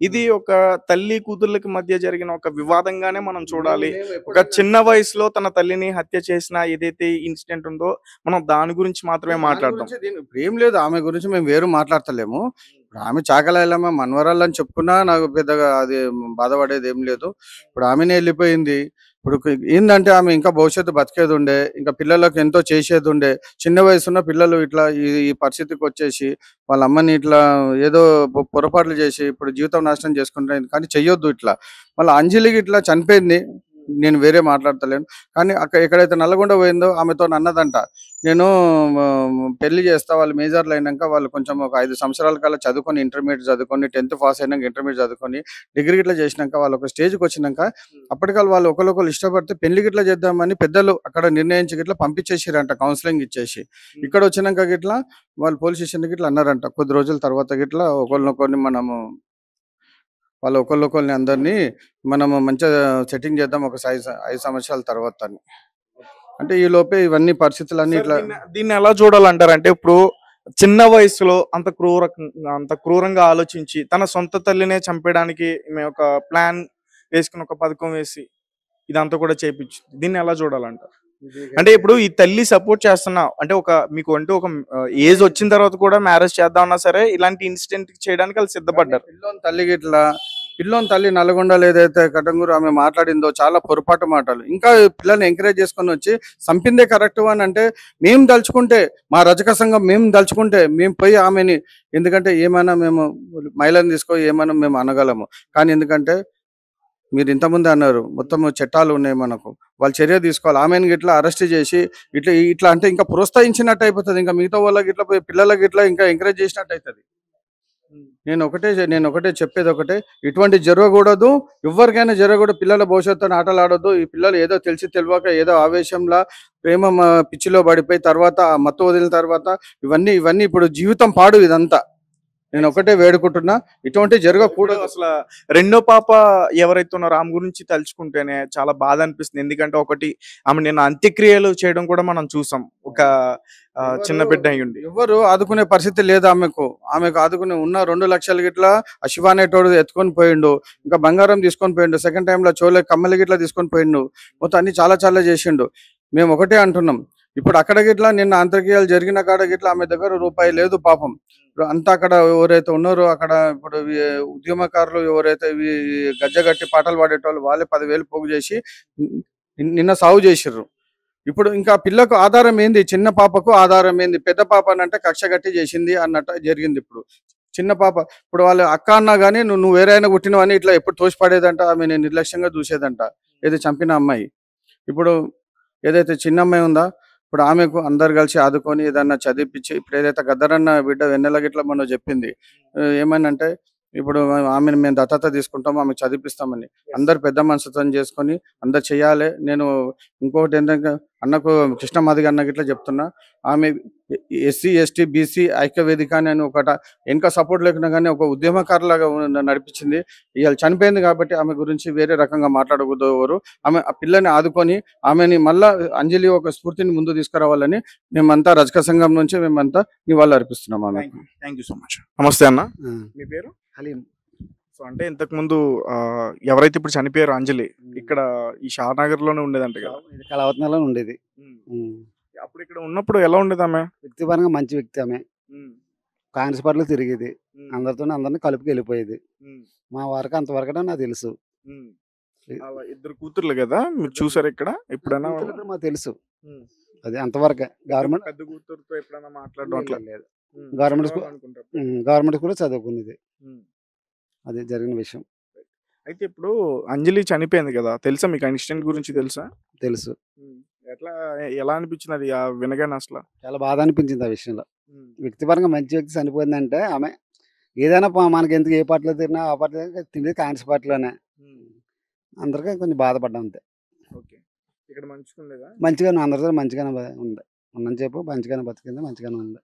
ఇది ఒక తల్లి కూతుర్లకి మధ్య జరిగిన ఒక వివాదంగానే మనం చూడాలి. ఒక చిన్న వయసులో తన తల్లిని హత్య చేసిన ఏదైతే ఇన్సిడెంట్ ఉందో మనం దాని గురించి మాత్రమే మాట్లాడతాం. ఏం లేదు, ఆమె గురించి మేము వేరు మాట్లాడతలేము. ఆమె చాకలి ఐలమ్మ మనవరాలు అని చెప్పుకున్నా నాకు పెద్దగా అది బాధపడేది ఏం లేదు. ఇప్పుడు ఆమెనే వెళ్ళిపోయింది. ఇప్పుడు ఏంటంటే ఆమె ఇంకా భవిష్యత్తు బతికేది ఉండే, ఇంకా పిల్లలకు ఎంతో చేసేది ఉండే. చిన్న వయసున్న పిల్లలు ఇట్లా ఈ పరిస్థితికి వచ్చేసి వాళ్ళ అమ్మని ఇట్లా ఏదో పొరపాట్లు చేసి ఇప్పుడు జీవితం నాశనం చేసుకుంటారు. కానీ చెయ్యొద్దు ఇట్లా. మళ్ళీ అంజలికి ఇట్లా చనిపోయింది, నేను వేరే మాట్లాడతలేను. కానీ ఎక్కడైతే నల్లగొండ పోయిందో ఆమెతో అన్నదంట, నేను పెళ్లి చేస్తా, వాళ్ళు మేజర్లు అయినాక వాళ్ళు కొంచెం ఒక 5 సంవత్సరాల కల్లా చదువుకొని ఇంటర్మీడియట్ చదువుకొని 10th పాస్ అయినాక ఇంటర్మీడియట్ చదువుకొని డిగ్రీ గిట్లా చేసినాక వాళ్ళు ఒక స్టేజ్కి వచ్చినాక అప్పటికల్లా వాళ్ళు ఒకరికొకరు ఇష్టపడితే పెళ్లి గిట్లా చేద్దామని పెద్దలు అక్కడ నిర్ణయించి గిట్లా పంపించేసిరంట, కౌన్సిలింగ్ ఇచ్చేసి. ఇక్కడ వచ్చినాక గిట్లా వాళ్ళు పోలీస్ స్టేషన్ గిట్లా అన్నారంట, కొద్ది రోజుల తర్వాత గిట్లా ఒకరినొకరిని మనము వాళ్ళు ఒకళ్ళొకళ్ళని అందరినీ మనము మంచిగా సెట్టింగ్ చేద్దాం ఒక 5 సంవత్సరాల తర్వాత అని. అంటే ఈ లోపే ఇవన్నీ పరిస్థితులన్నీ సార్, ఇట్లా. దీన్ని ఎలా చూడాలంటారు? అంటే ఇప్పుడు చిన్న వయసులో అంత క్రూరంగా ఆలోచించి తన సొంత తల్లినే చంపేయడానికి ఈమె ఒక ప్లాన్ వేసుకుని ఒక పథకం వేసి ఇదంతా కూడా చేపించి దీన్ని ఎలా చూడాలంటారు? అంటే ఇప్పుడు ఈ తల్లి సపోర్ట్ చేస్తున్నా అంటే మీకు అంటే ఒక ఏజ్ వచ్చిన తర్వాత కూడా మ్యారేజ్ చేద్దామన్నా సరే ఇలాంటి ఇన్సిడెంట్ చేయడానికి వాళ్ళు సిద్ధపడ్డారు. పిల్లోని తల్లి నల్గొండలో ఏదైతే కటంగూరు ఆమె మాట్లాడిందో చాలా పొరపాటు మాటలు. ఇంకా పిల్లల్ని ఎంకరేజ్ చేసుకొని వచ్చి చంపిందే కరెక్ట్ అని అంటే, మేము దలుచుకుంటే మా రజక సంఘం మేము దలుచుకుంటే మేము పోయి ఆమెని, ఎందుకంటే ఏమైనా మేము మహిళని తీసుకొని ఏమైనా మేము అనగలము. కానీ ఎందుకంటే మీరు ఇంతకుముందే అన్నారు మొత్తం చట్టాలు ఉన్నాయి మనకు, వాళ్ళు చర్య తీసుకోవాలి. ఆమెను గిట్లా అరెస్ట్ చేసి ఇట్లా అంటే ఇంకా ప్రోత్సహించినట్టు అయిపోతుంది. ఇంకా మిగతా వాళ్ళకి ఇట్లా పిల్లలకి ఇట్లా ఇంకా ఎంకరేజ్ చేసినట్టు అవుతుంది. నేను ఒకటే చెప్పేది ఒకటే, ఇటువంటి జరగకూడదు, ఎవరికైనా జరగకూడదు. పిల్లల భవిష్యత్తుని ఆటలు ఆడొద్దు. ఈ పిల్లలు ఏదో తెలియక ఏదో ఆవేశంలో ప్రేమ పిచ్చిలో పడిపోయి తర్వాత మత్తు వదిలిన తర్వాత ఇవన్నీ ఇప్పుడు జీవితం పాడు ఇదంతా. నేను ఒకటే వేడుకుంటున్నా, ఇటువంటి జరగకూడదు. అసలు రెండో పాప ఎవరైతే ఉన్నారో ఆమె గురించి తలుచుకుంటేనే చాలా బాధ అనిపిస్తుంది. ఎందుకంటే ఒకటి ఆమె నిన్న అంత్యక్రియలు చేయడం కూడా మనం చూసాం. ఒక చిన్న బిడ్డ అయ్యుండి ఎవరు ఆదుకునే పరిస్థితి లేదు ఆమెకు ఆదుకునే ఉన్న 2 లక్షలు గిట్లా ఆ శివ అనేటోడు ఎత్తుకొని పోయిండు. ఇంకా బంగారం తీసుకొని పోయిండు. సెకండ్ టైంలో చోలే కమ్మలి గిట్లా తీసుకొని పోయిండు. మొత్తం అన్ని చాలా చేసిండు. మేము ఒకటే అంటున్నాం, ఇప్పుడు అక్కడ గిట్లా నిన్న అంత్యక్రియలు జరిగిన కాడ గిట్లా ఆమె దగ్గర రూపాయి లేదు పాపం. అంతా అక్కడ ఎవరైతే ఉన్నారో అక్కడ ఇప్పుడు ఉద్యమకారులు ఎవరైతే గజ్జగట్టి పాటలు పాడేటోళ్ళు వాళ్ళే 10,000 పోగు చేసి నిన్న సాగు చేసిర్రు. ఇప్పుడు ఇంకా పిల్లకు ఆధారం ఏంది? చిన్న పాపకు ఆధారం ఏంది? పెద్ద పాప అంటే కక్ష గట్టి చేసింది అన్నట్టు జరిగింది. ఇప్పుడు చిన్న పాప ఇప్పుడు వాళ్ళ అక్క అన్నా కానీ నువ్వు వేరే అయినా పుట్టినవని ఇట్లా ఎప్పుడు తోసిపడేదంట. ఆమె నేను నిర్లక్ష్యంగా చూసేదంట, ఏదో చంపిన అమ్మాయి. ఇప్పుడు ఏదైతే చిన్న అమ్మాయి ఉందా, ఇప్పుడు ఆమెకు అందరు కలిసి ఆదుకొని ఏదన్నా చదివిపించి, ఇప్పుడు ఏదైతే గద్దరన్న బిడ్డ వెన్నెల గిట్లా మనం చెప్పింది ఏమనంటే, ఇప్పుడు ఆమెను మేము దత్తత తీసుకుంటాము, ఆమె చదివిపిస్తామని అందరు పెద్ద మనసుతో చేసుకొని అందరు చెయ్యాలి. నేను ఇంకొకటి ఏంటంటే అన్నకు కృష్ణమాదిగ అన్న గిట్లా చెప్తున్నా, ఆమె SC ST BC ఐక్యవేదిక అని ఒకట వెనక సపోర్ట్ లేకున్నా కానీ ఒక ఉద్యమకారులాగా నడిపించింది. ఇవాళ చనిపోయింది కాబట్టి ఆమె గురించి వేరే రకంగా మాట్లాడకూడదు ఎవరు. ఆమె ఆ పిల్లని ఆదుకొని ఆమెని మళ్ళా అంజలి ఒక స్ఫూర్తిని ముందు తీసుకురావాలని మేమంతా రజక సంఘం నుంచి మేమంతా నివాళులు అర్పిస్తున్నాం. ఆమె థ్యాంక్ యూ సో మచ్. నమస్తే అన్న, మీ పేరు? హలీం. సో అంటే ఇంతకు ముందు ఎవరైతే ఇప్పుడు చనిపోయారో అంజలి ఇక్కడ ఈ షానగర్ లోనే ఉండేదంట కదా? కలవతనలో ఉండేది. అప్పుడు ఇక్కడ ఉన్నప్పుడు ఎలా ఉండేది ఆమె? వ్యక్తిపరంగా మంచి వ్యక్తి ఆమె. కాంగ్రెస్ పార్టీలో తిరిగేది, అందరిని కలుపుకి వెళ్ళిపోయేది. మా వారికి అంతవరకు నాకు తెలుసు. ఇద్దరు కూతుర్లు కదా, మీరు చూసారు ఇక్కడ ఎప్పుడైనా? మాకు తెలుసు, అది అంతవరకే. గవర్నమెంట్ పెద్ద కూతురుతో ఎప్పుడైనా మాట్లాడడం లేదు. గవర్నమెంట్ కూడా చదువుకునేది. అది జరిగిన విషయం. అయితే ఇప్పుడు అంజలి చనిపోయింది కదా, తెలుసా మీకు? ఇన్సిడెంట్ గురించి తెలుసా? తెలుసు. ఎలా అనిపించింది అది వినగానే? అసలు చాలా బాధ అనిపించింది ఆ విషయంలో. వ్యక్తిపరంగా మంచి వ్యక్తి చనిపోయిందంటే ఆమె ఏదైనా మనకి ఎందుకు ఏ పార్టీలో తిరిగినా ఆ పార్టీ తిండి కాంగ్రెస్ పార్టీలోనే. అందరికీ కొంచెం బాధపడ్డాం అంతే. ఇక్కడ మంచిగానే అందరితో మంచిగానే ఉంది. ఉన్నని చెప్పు మంచిగానే బతికింది, మంచిగానే ఉంది.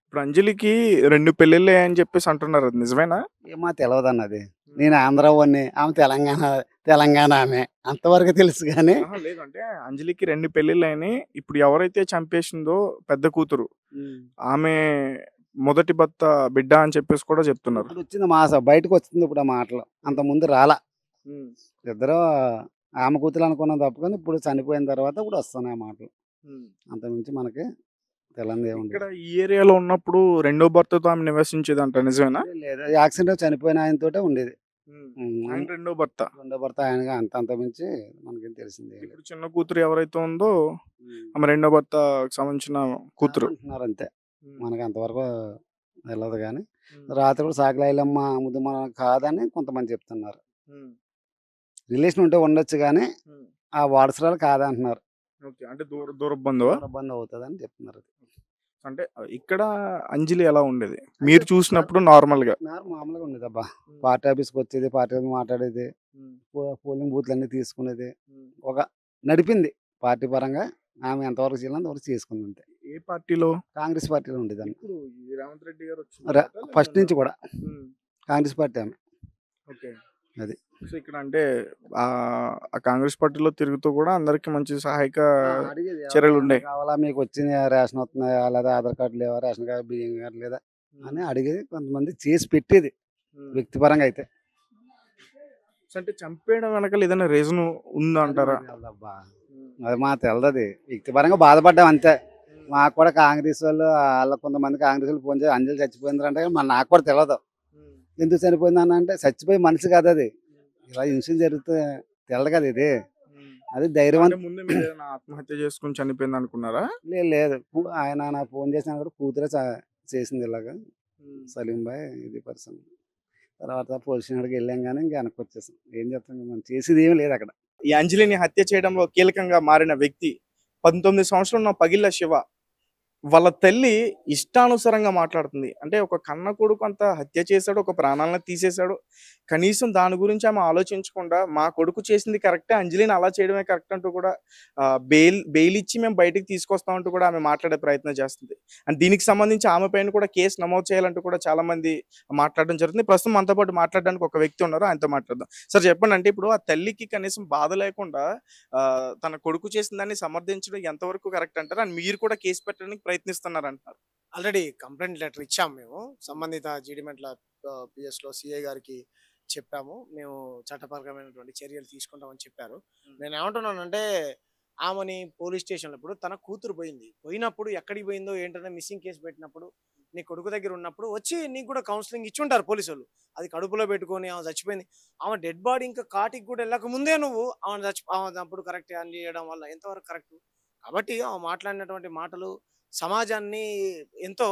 ఇప్పుడు అంజలికి 2 పెళ్ళిళ్ళే అని చెప్పేసి అంటున్నారు, అది నిజమేనా? ఏమో తెలియదు అన్నది. నేను ఆంధ్ర వాడిని, ఆమె తెలంగాణ ఆమె, అంతవరకు తెలుసు. కానీ లేదంటే అంజలికి 2 పెళ్ళిళ్ళు అయినాయి. ఇప్పుడు ఎవరైతే చంపేసిందో పెద్ద కూతురు, ఆమె మొదటి భర్త బిడ్డ అని చెప్పేసి కూడా చెప్తున్నారు. వచ్చింది బయటకు వచ్చింది ఇప్పుడు ఆ మాటలు. అంత ముందు రాలా. ఇద్దరు ఆమె కూతురు అనుకున్నాం తప్పుకొని ఇప్పుడు చనిపోయిన తర్వాత ఇప్పుడు వస్తున్నాయి ఆ మాటలు. అంతకుమించి మనకి తెలియదు ఏముంది. ఇక్కడ ఈ ఏరియాలో ఉన్నప్పుడు రెండో భర్తతో ఆమె నివసించేదంట, నిజమేనా? లేదు, యాక్సిడెంట్ చనిపోయిన ఆయనతోటే ఉండేది. రెండో భర్త ఆయనగా అంతమించి మనకేం తెలిసింది. ఇప్పుడు చిన్న కూతురు ఎవరైతే ఉందో ఆమె రెండో భర్త సంబంధించిన కూతురు అంటున్నారు అంతే. మనకి అంతవరకు తెలియదు. కానీ రాత్రి కూడా సాకలాయిలమ్మ ముద్దు మన కాదని కొంతమంది చెప్తున్నారు. రిలేషన్ ఉంటే ఉండొచ్చు కానీ ఆ వారసురాలు కాదంటున్నారు. ఓకే. అంటే దూర బంధువా? ఇబ్బంది అవుతుంది అని చెప్తున్నారు. అంటే ఇక్కడ అంజలి ఎలా ఉండేది మీరు చూసినప్పుడు నార్మల్ గా? మామూలుగా ఉండేది అబ్బా. పార్టీ ఆఫీస్కి వచ్చేది, పార్టీ ఆఫీస్ మాట్లాడేది, పోలింగ్ బూత్లు అన్ని తీసుకునేది, ఒక నడిపింది పార్టీ పరంగా. ఆమె ఎంతవరకు చేయాలి అంతవరకు చేసుకుంది అంతే. ఏ పార్టీలో? కాంగ్రెస్ పార్టీలో ఉండేది ఆమె ఇప్పుడు ఈ రేవంత్ రెడ్డి గారు వచ్చిన ఫస్ట్ నుంచి కూడా. కాంగ్రెస్ పార్టీ ఆమె. ఓకే. అది. సో ఇక్కడ అంటే ఆ కాంగ్రెస్ పార్టీలో తిరుగుతూ కూడా అందరికి మంచి సహాయక చర్యలు ఉన్నాయి. కావాలా, మీకు వచ్చిన రేషన్ వస్తున్నాయా, లేదా ఆధార్ కార్డు లేవా, రేషన్ కార్డు, బియ్యం కార్డు లేదా అని అడిగేది. కొంతమంది చేసి పెట్టేది వ్యక్తిపరంగా అయితే. అంటే చంపేయడం వెనకాల ఏదైనా రీజన్ ఉందంటారా? అది మా తెలది. వ్యక్తిపరంగా బాధపడ్డాం అంతే. మాకు కూడా కాంగ్రెస్ వాళ్ళు కొంతమంది కాంగ్రెస్ వాళ్ళు ఫోన్ చేసి అంజలి చచ్చిపోయిందంటే నాకు కూడా తెలియదు. ఎందుకు చనిపోయిందని అంటే చచ్చిపోయి మనిషి కాదు అది. ఇలా ఇన్సిడెంట్ జరిగితే తెలదు కదా ఇది. అది ధైర్యం. ముందు మీరు ఏదైనా ఆత్మహత్య చేసుకుని చనిపోయింది అనుకున్నారా? లేదు. ఆయన నాకు ఫోన్ చేసిన కూడా కూతురే చేసింది ఇలాగా. సలీం భాయ్ ఇది పర్సన్. తర్వాత పోలీస్ స్టేషన్కి వెళ్ళాం కానీ ఇంకా వెనక్కి వచ్చేసాం. ఏం చేస్తాం, మనం చేసేది ఏమీ లేదు అక్కడ. ఈ అంజలిని హత్య చేయడంలో కీలకంగా మారిన వ్యక్తి 19 సంవత్సరాలు ఉన్న పగిళ్ళ శివ. వాళ్ళ తల్లి ఇష్టానుసారంగా మాట్లాడుతుంది. అంటే ఒక కన్న కొడుకు అంత హత్య చేశాడు, ఒక ప్రాణాలను తీసేశాడు. కనీసం దాని గురించి ఆమె ఆలోచించకుండా మా కొడుకు చేసింది కరెక్టే, అంజలిని అలా చేయడమే కరెక్ట్ అంటూ కూడా బెయిల్ ఇచ్చి మేము బయటికి తీసుకొస్తామంటూ కూడా ఆమె మాట్లాడే ప్రయత్నం చేస్తుంది. అండ్ దీనికి సంబంధించి ఆమె పైన కూడా కేసు నమోదు చేయాలంటూ కూడా చాలా మంది మాట్లాడడం జరుగుతుంది. ప్రస్తుతం మనతో పాటు మాట్లాడడానికి ఒక వ్యక్తి ఉన్నారు, ఆయనతో మాట్లాడదాం. సార్ చెప్పండి, అంటే ఇప్పుడు ఆ తల్లికి కనీసం బాధ లేకుండా తన కొడుకు చేసిన దాన్ని సమర్థించడం ఎంతవరకు కరెక్ట్ అంటారు? అండ్ మీరు కూడా కేసు పెట్టడానికి ప్రయత్నిస్తున్నారు అంటారు. ఆల్రెడీ కంప్లైంట్ లెటర్ ఇచ్చాము మేము. సంబంధిత జీడిమెట్ల పిఎస్లో సిఐ గారికి చెప్పాము. మేము చట్టపరమైనటువంటి చర్యలు తీసుకుంటామని చెప్పారు. నేను ఏమంటున్నానంటే, ఆమెని పోలీస్ స్టేషన్లో ఇప్పుడు తన కూతురు పోయినప్పుడు ఎక్కడికి పోయిందో ఏంటనే మిస్సింగ్ కేసు పెట్టినప్పుడు నీ కొడుకు దగ్గర ఉన్నప్పుడు వచ్చి నీకు కూడా కౌన్సిలింగ్ ఇచ్చుంటారు పోలీసు వాళ్ళు. అది కడుపులో పెట్టుకొని ఆమె చచ్చిపోయింది. ఆమె డెడ్ బాడీ ఇంకా కాటికి కూడా వెళ్ళక ముందే నువ్వు ఆమె అప్పుడు కరెక్ట్ అని చేయడం వల్ల ఎంతవరకు కరెక్ట్? కాబట్టి ఆమె మాట్లాడినటువంటి మాటలు సమాజాన్ని ఎంతో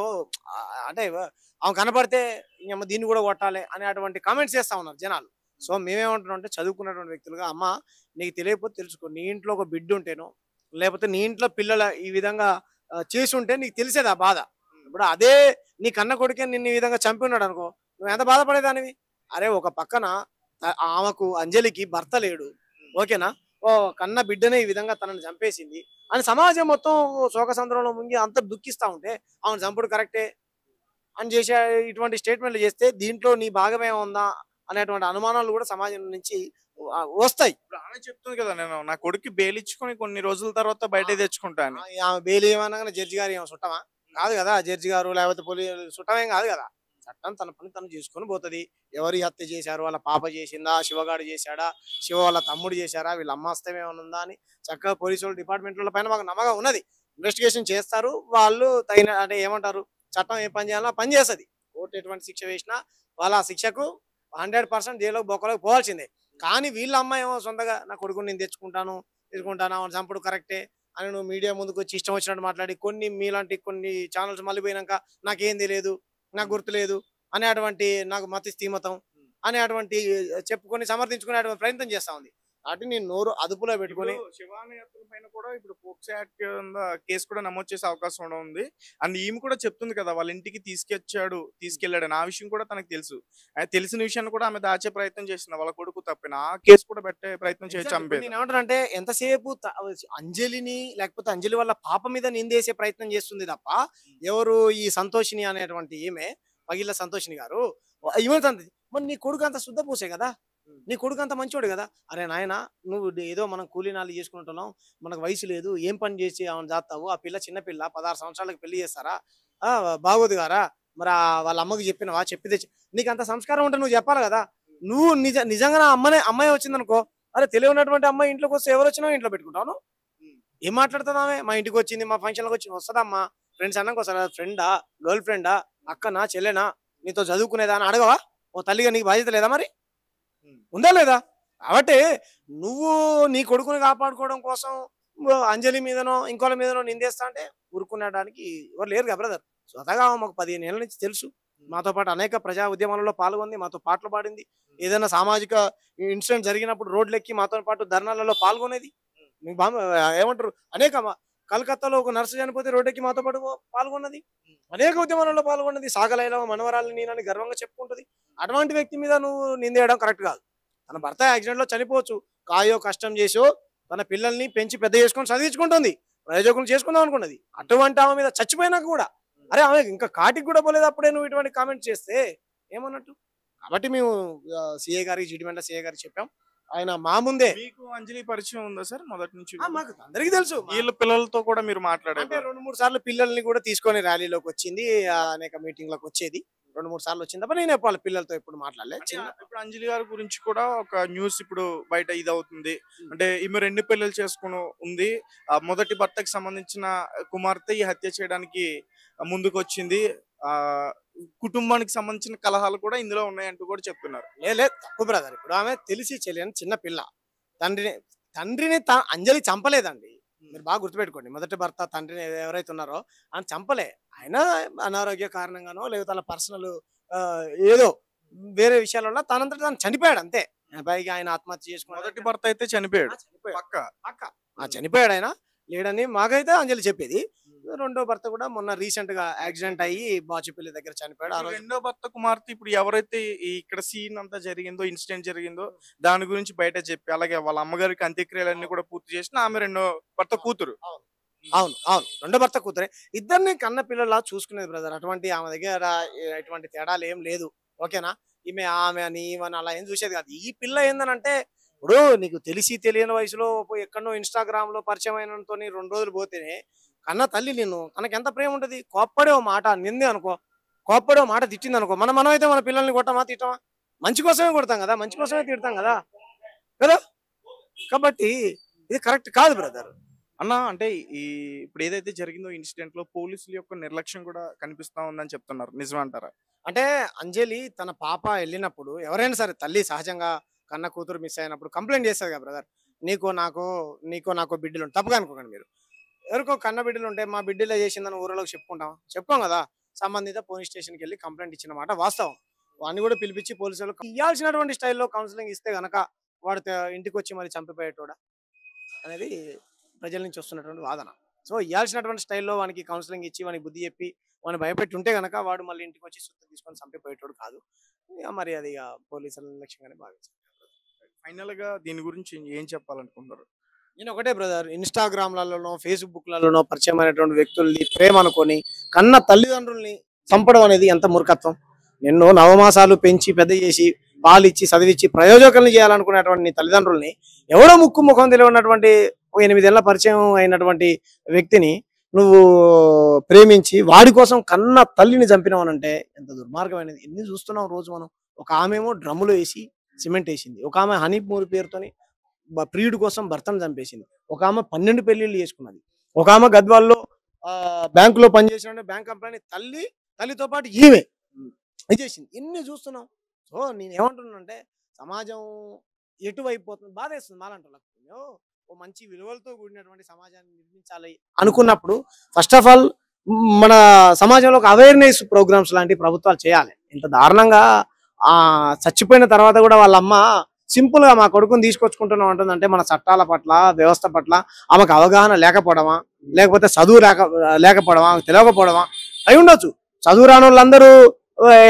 అంటే ఆమె కనపడితే దీన్ని కూడా కొట్టాలి అనేటువంటి కామెంట్స్ చేస్తా ఉన్నారు జనాలు. సో మేమేమంటున్నాం అంటే, చదువుకున్నటువంటి వ్యక్తులుగా అమ్మ నీకు తెలియకపోతే తెలుసుకో. నీ ఇంట్లో ఒక బిడ్డ ఉంటేనో లేకపోతే నీ ఇంట్లో పిల్లల ఈ విధంగా చేసి ఉంటే నీకు తెలిసేది ఆ బాధ. ఇప్పుడు అదే నీ కన్న కొడుకే నిన్ను ఈ విధంగా చంపి ఉన్నాడు అనుకో, నువ్వు ఎంత బాధపడేదానివి? అరే ఒక పక్కన ఆమెకు అంజలికి భర్త లేడు, ఓకేనా, ఓ కన్న బిడ్డనే ఈ విధంగా తనని చంపేసింది అని సమాజం మొత్తం శోకసంద్రంలో ముంగి అంత దుఃఖిస్తా ఉంటే ఆమెను చంపుడు కరెక్టే అని చేసే ఇటువంటి స్టేట్మెంట్లు చేస్తే దీంట్లో నీ భాగమే ఉందా అనేటువంటి అనుమానాలు కూడా సమాజం నుంచి వస్తాయి. ఇప్పుడు ఆమె చెప్తుంది కదా, నేను నా కొడుకు బెయిల్ ఇచ్చుకొని కొన్ని రోజుల తర్వాత బయట తెచ్చుకుంటాను. ఆమె బెయిల్ ఏమన్నా జడ్జి గారు ఏమో చుట్టమా కాదు కదా, జడ్జి గారు లేకపోతే పోలీసు చుట్టమేం కాదు కదా. చట్టం తన పని తను చేసుకొని పోతుంది. ఎవరి హత్య చేశారు, వాళ్ళ పాప చేసిందా, శివగాడు చేశాడా, శివ వాళ్ళ తమ్ముడు చేశారా, వీళ్ళ అమ్మ హస్తం ఏమైనా ఉందా అని చక్కగా పోలీసు డిపార్ట్మెంట్ల పైన మాకు నమ్మకం ఉన్నది. ఇన్వెస్టిగేషన్ చేస్తారు వాళ్ళు. తగిన అంటే ఏమంటారు, చట్టం ఏ పని చేయాలో పని చేస్తుంది. కోర్టు ఎటువంటి శిక్ష వేసినా వాళ్ళ ఆ శిక్షకు 100% జైలుకి బొక్కలోకి పోవాల్సిందే. కానీ వీళ్ళ అమ్మాయి ఏమో సొంతగా నా కొడుకుని నేను తెచ్చుకుంటాను ఆమెను చంపుడు కరెక్టే అని నువ్వు మీడియా ముందుకు వచ్చి ఇష్టం వచ్చినట్టు మాట్లాడి మీలాంటి కొన్ని ఛానల్స్ మళ్ళీ పోయినాక నాకేం తెలియదు, నాకు గుర్తులేదు అనేటువంటి, నాకు మతి స్థీమతం అనేటువంటి చెప్పుకొని సమర్థించుకునేటువంటి ప్రయత్నం చేస్తా ఉంది. కాబట్టి నేను నోరు అదుపులో పెట్టుకుని శివాని హత్యల పైన కూడా ఇప్పుడు పోక్సో యాక్ట్ కేసు కూడా నమోదు చేసే అవకాశం ఉంది. అండ్ ఈమె కూడా చెప్తుంది కదా, వాళ్ళ ఇంటికి తీసుకెళ్లాడు ఆ విషయం కూడా తనకు తెలుసు. తెలిసిన విషయాన్ని కూడా ఆమె దాచే ప్రయత్నం చేసింది. వాళ్ళ కొడుకు తప్పిన ఆ కేసు కూడా పెట్టే ప్రయత్నం చేసి చంపేది. నేను ఏమంటానంటే, ఎంతసేపు అంజలిని లేకపోతే అంజలి వాళ్ళ పాప మీద నిందేసే ప్రయత్నం చేస్తుంది తప్ప ఎవరు ఈ సంతోషిని అనేటువంటి ఈమె పగిళ్ళ సంతోషిని గారు ఏమవుతుంది, మరి నీ కొడుకు అంత శుద్ధ పూసే కదా, నీ కొడుకు అంత మంచోడు కదా. అరే నాయన, నువ్వు ఏదో మనం కూలీనాలు చేసుకుంటున్నాం, మనకు వయసు లేదు, ఏం పని చేసి ఆమెను జాతావు? ఆ పిల్ల చిన్నపిల్ల 16 సంవత్సరాలకు పెళ్లి చేస్తారా? బాగోదు గారా? మరి వాళ్ళ అమ్మకి చెప్పినవా? చెప్పితే నీకు అంత సంస్కారం ఉంటే నువ్వు చెప్పాలి కదా. నువ్వు నిజంగా అమ్మాయి వచ్చిందనుకో, అరే తెలియ ఉన్నటువంటి అమ్మాయి ఇంట్లోకి వస్తే ఎవరు వచ్చినా ఇంట్లో పెట్టుకుంటాను. ఏం మాట్లాడుతున్నామే? మా ఇంటికి వచ్చింది, మా ఫంక్షన్లకు వచ్చింది, వస్తుందమ్మా, ఫ్రెండ్స్ అన్నాక వస్తారా? ఫ్రెండా, గర్ల్ ఫ్రెండా, అక్కనా, చెల్లెనా, నీతో చదువుకునేదా అని అడగవా? ఓ తల్లిగా నీకు బాధ్యత లేదా? మరి ఉందా లేదా? కాబట్టి నువ్వు నీ కొడుకుని కాపాడుకోవడం కోసం అంజలి మీదనో ఇంకోళ్ళ మీదనో నిందేస్తా అంటే ఊరుకునేడానికి ఎవరు లేరు కదా బ్రదర్. స్వతగా మాకు 15 ఏళ్ళ నుంచి తెలుసు. మాతో పాటు అనేక ప్రజా ఉద్యమాలలో పాల్గొంది, మాతో పాటలు పాడింది. ఏదైనా సామాజిక ఇన్సిడెంట్ జరిగినప్పుడు రోడ్లెక్కి మాతో పాటు ధర్నాలలో పాల్గొనేది. మీకు ఏమంటారు అనేక కలకత్తాలో ఒక నర్సు చనిపోతే రోడ్డెక్కి మాతో పాటు పాల్గొన్నది. అనేక ఉద్యమాలలో పాల్గొన్నది. సాగలైలో మనవరాలు నేనని గర్వంగా చెప్పుకుంటుంది. అటువంటి వ్యక్తి మీద నువ్వు నిందేయడం కరెక్ట్ కాదు. తన భర్త యాక్సిడెంట్లో చనిపోవచ్చు, కాయో కష్టం చేసో తన పిల్లల్ని పెంచి పెద్ద చేసుకొని చదివించుకుంటుంది, ప్రయోజకులు చేసుకుందాం అనుకున్నది. అటువంటి ఆమె మీద చచ్చిపోయినాక కూడా అరే ఆమె ఇంకా కాటికి కూడా పోలేదు, అప్పుడే నువ్వు ఇటువంటి కామెంట్ చేస్తే ఏమన్నట్టు? కాబట్టి మేము సిఏ గారికి జీడిమెంట సిఏ గారికి చెప్పాం. ఆయన మా ముందే. మీకు అంజలి పరిచయం ఉందా సార్ మొదటి నుంచి? మాకు అందరికీ తెలుసు. వీళ్ళ పిల్లలతో కూడా మీరు మాట్లాడారు? అంటే 2-3 సార్లు పిల్లల్ని కూడా తీసుకొని ర్యాలీలోకి వచ్చింది, అనేక మీటింగ్లకు వచ్చేది. 2-3 సార్లు వచ్చింది తప్ప నేను వాళ్ళ పిల్లలతో ఎప్పుడు మాట్లాడలేదు. ఇప్పుడు అంజలి గారి గురించి కూడా ఒక న్యూస్ ఇప్పుడు బయట ఇది అవుతుంది. అంటే ఈమె 2 పెళ్లిళ్ళు చేసుకుని ఉంది. మొదటి భర్తకి సంబంధించిన కుమార్తె ఈ హత్య చేయడానికి ముందుకు వచ్చింది. కుటుంబానికి సంబంధించిన కలహాలు కూడా ఇందులో ఉన్నాయంటూ కూడా చెప్తున్నారు. లేదు తప్పు బ్రదర్. ఇప్పుడు ఆమె తెలిసి చెల్లిని చిన్న పిల్ల, తండ్రిని అంజలి చంపలేదండి. మీరు బాగా గుర్తుపెట్టుకోండి. మొదటి భర్త తండ్రిని ఎవరైతే ఉన్నారో ఆయన చంపలే. ఆయన అనారోగ్య కారణంగానో లేకపోతే వాళ్ళ పర్సనల్ ఏదో వేరే విషయాల వల్ల తనంతట తాను చనిపోయాడు అంతే. పైగా ఆయన ఆత్మహత్య చేసుకున్నాడు. మొదటి భర్త అయితే చనిపోయాడు. చనిపోయాడు ఆయన లేడని మాకైతే అంజలి చెప్పేది. రెండో భర్త కూడా మొన్న రీసెంట్ గా యాక్సిడెంట్ అయ్యి బాచుపల్లి దగ్గర చనిపోయాడు. రెండో భర్త కుమార్తె ఇప్పుడు ఎవరైతే ఇక్కడ సీన్ అంతా జరిగిందో, ఇన్సిడెంట్ జరిగిందో దాని గురించి బయట చెప్పి, అలాగే వాళ్ళ అమ్మగారికి అంత్యక్రియలన్నీ కూడా పూర్తి చేసిన ఆమె రెండో భర్త కూతురు. అవును అవును, రెండో భర్త కూతురే. ఇద్దరిని కన్న పిల్లలా చూసుకునేది బ్రదర్. అటువంటి ఆమె దగ్గర ఎటువంటి తేడాలు ఏం లేదు. ఓకేనా? ఆమె అని ఈమెని అలా ఏం చూసేది కాదు. ఈ పిల్ల ఏందనంటే ఇప్పుడు నీకు తెలిసి తెలియని వయసులో ఎక్కడో ఇన్స్టాగ్రామ్ లో పరిచయం అయినతో 2 రోజులు పోతేనే కన్న తల్లి నిన్ను తనకి ఎంత ప్రేమ ఉంటుంది. కోప్పడే మాట నిందే అనుకో, కోప్పడే మాట తిట్టింది అనుకో, మనం అయితే మన పిల్లల్ని కొట్టమా తిట్టమా? మంచి కోసమే కొడతాం కదా, మంచి కోసమే తిడతాం కదా కదా. కాబట్టి ఇది కరెక్ట్ కాదు బ్రదర్. అన్న అంటే ఇప్పుడు ఏదైతే జరిగిందో ఇన్సిడెంట్ లో పోలీసుల యొక్క నిర్లక్ష్యం కూడా కనిపిస్తా ఉందని చెప్తున్నారు, నిజమంటారా? అంటే అంజలి తన పాప వెళ్ళినప్పుడు ఎవరైనా సరే తల్లి సహజంగా కన్న కూతురు మిస్ అయినప్పుడు కంప్లైంట్ చేస్తుంది కదా బ్రదర్. నీకో నాకో బిడ్డలు ఉంటాయి. తప్పుగా అనుకోకండి మీరు. ఎవరికో కన్న బిడ్డలు ఉంటే మా బిడ్డలో చేసిందని ఊరిలోకి చెప్పుకోం కదా. సంబంధిత పోలీస్ స్టేషన్కి వెళ్ళి కంప్లైంట్ ఇచ్చిన మాట వాస్తవం. వాడిని కూడా పిలిపించి పోలీసులు ఇవ్వాల్సినటువంటి స్టైల్లో కౌన్సిలింగ్ ఇస్తే గనక వాడు ఇంటికి వచ్చి మరి చంపిపోయేటోడా అనేది ప్రజల నుంచి వస్తున్నటువంటి వాదన. సో ఇవ్వాల్సినటువంటి స్టైల్లో వానికి కౌన్సిలింగ్ ఇచ్చి వానికి బుద్ధి చెప్పి వాడిని భయపెట్టి ఉంటే గనక వాడు మళ్ళీ ఇంటికి వచ్చి సుత్తి తీసుకొని చంపిపోయేటోడు కాదు. మరి అది పోలీసుల లక్ష్యంగానే భావించారు. ఫైనల్ గా దీని గురించి ఏం చెప్పాలనుకుంటారు? నేను ఒకటే బ్రదర్, ఇన్స్టాగ్రామ్లలోనో ఫేస్బుక్లలోనో పరిచయమైనటువంటి వ్యక్తుల్ని ప్రేమ అనుకొని కన్న తల్లిదండ్రుల్ని చంపడం అనేది ఎంత మూర్ఖత్వం. నిన్ను నవమాసాలు పెంచి పెద్ద చేసి పాలిచ్చి చదివించి ప్రయోజకుల్ని చేయాలనుకునేటువంటి నీ తల్లిదండ్రుల్ని ఎవడో ముఖం తెలియనటువంటి 8 ఏళ్ల పరిచయం అయినటువంటి వ్యక్తిని నువ్వు ప్రేమించి వాడి కోసం కన్న తల్లిని చంపినావనంటే ఎంత దుర్మార్గమైనది. ఎన్ని చూస్తున్నాం రోజు మనం. ఒక ఆమెమో డ్రమ్ములో వేసి సిమెంట్ వేసింది, ఒక ఆమె హనీమూన్ పేరుతోని ప్రియుడి కోసం భర్తను చంపేసింది, ఒక ఆమె 12 పెళ్లిళ్ళు చేసుకున్నది, ఒక ఆమె గద్వాల్లో బ్యాంకులో పనిచేసిన బ్యాంక్ ఎంప్లాయీ తల్లితో పాటు ఈమె చేసింది. ఎన్ని చూస్తున్నాం. సో నేను ఏమంటున్నానంటే సమాజం ఎటువైపు పోతుంది బాధేస్తుంది. మాలంటే ఓ మంచి విలువలతో కూడినటువంటి సమాజాన్ని నిర్మించాలి అనుకున్నప్పుడు ఫస్ట్ ఆఫ్ ఆల్ మన సమాజంలో ఒక అవేర్నెస్ ప్రోగ్రామ్స్ లాంటి ప్రభుత్వాలు చేయాలి. ఇంత దారుణంగా చచ్చిపోయిన తర్వాత కూడా వాళ్ళ అమ్మ సింపుల్ గా మా కొడుకుని తీసుకొచ్చుకుంటున్నాం అంటుందంటే మన చట్టాల పట్ల వ్యవస్థ పట్ల ఆమెకు అవగాహన లేకపోవడమా, లేకపోతే చదువు లేకపోవడమా, తెలియకపోవడమా అయి ఉండొచ్చు. చదువు రాని వాళ్ళందరూ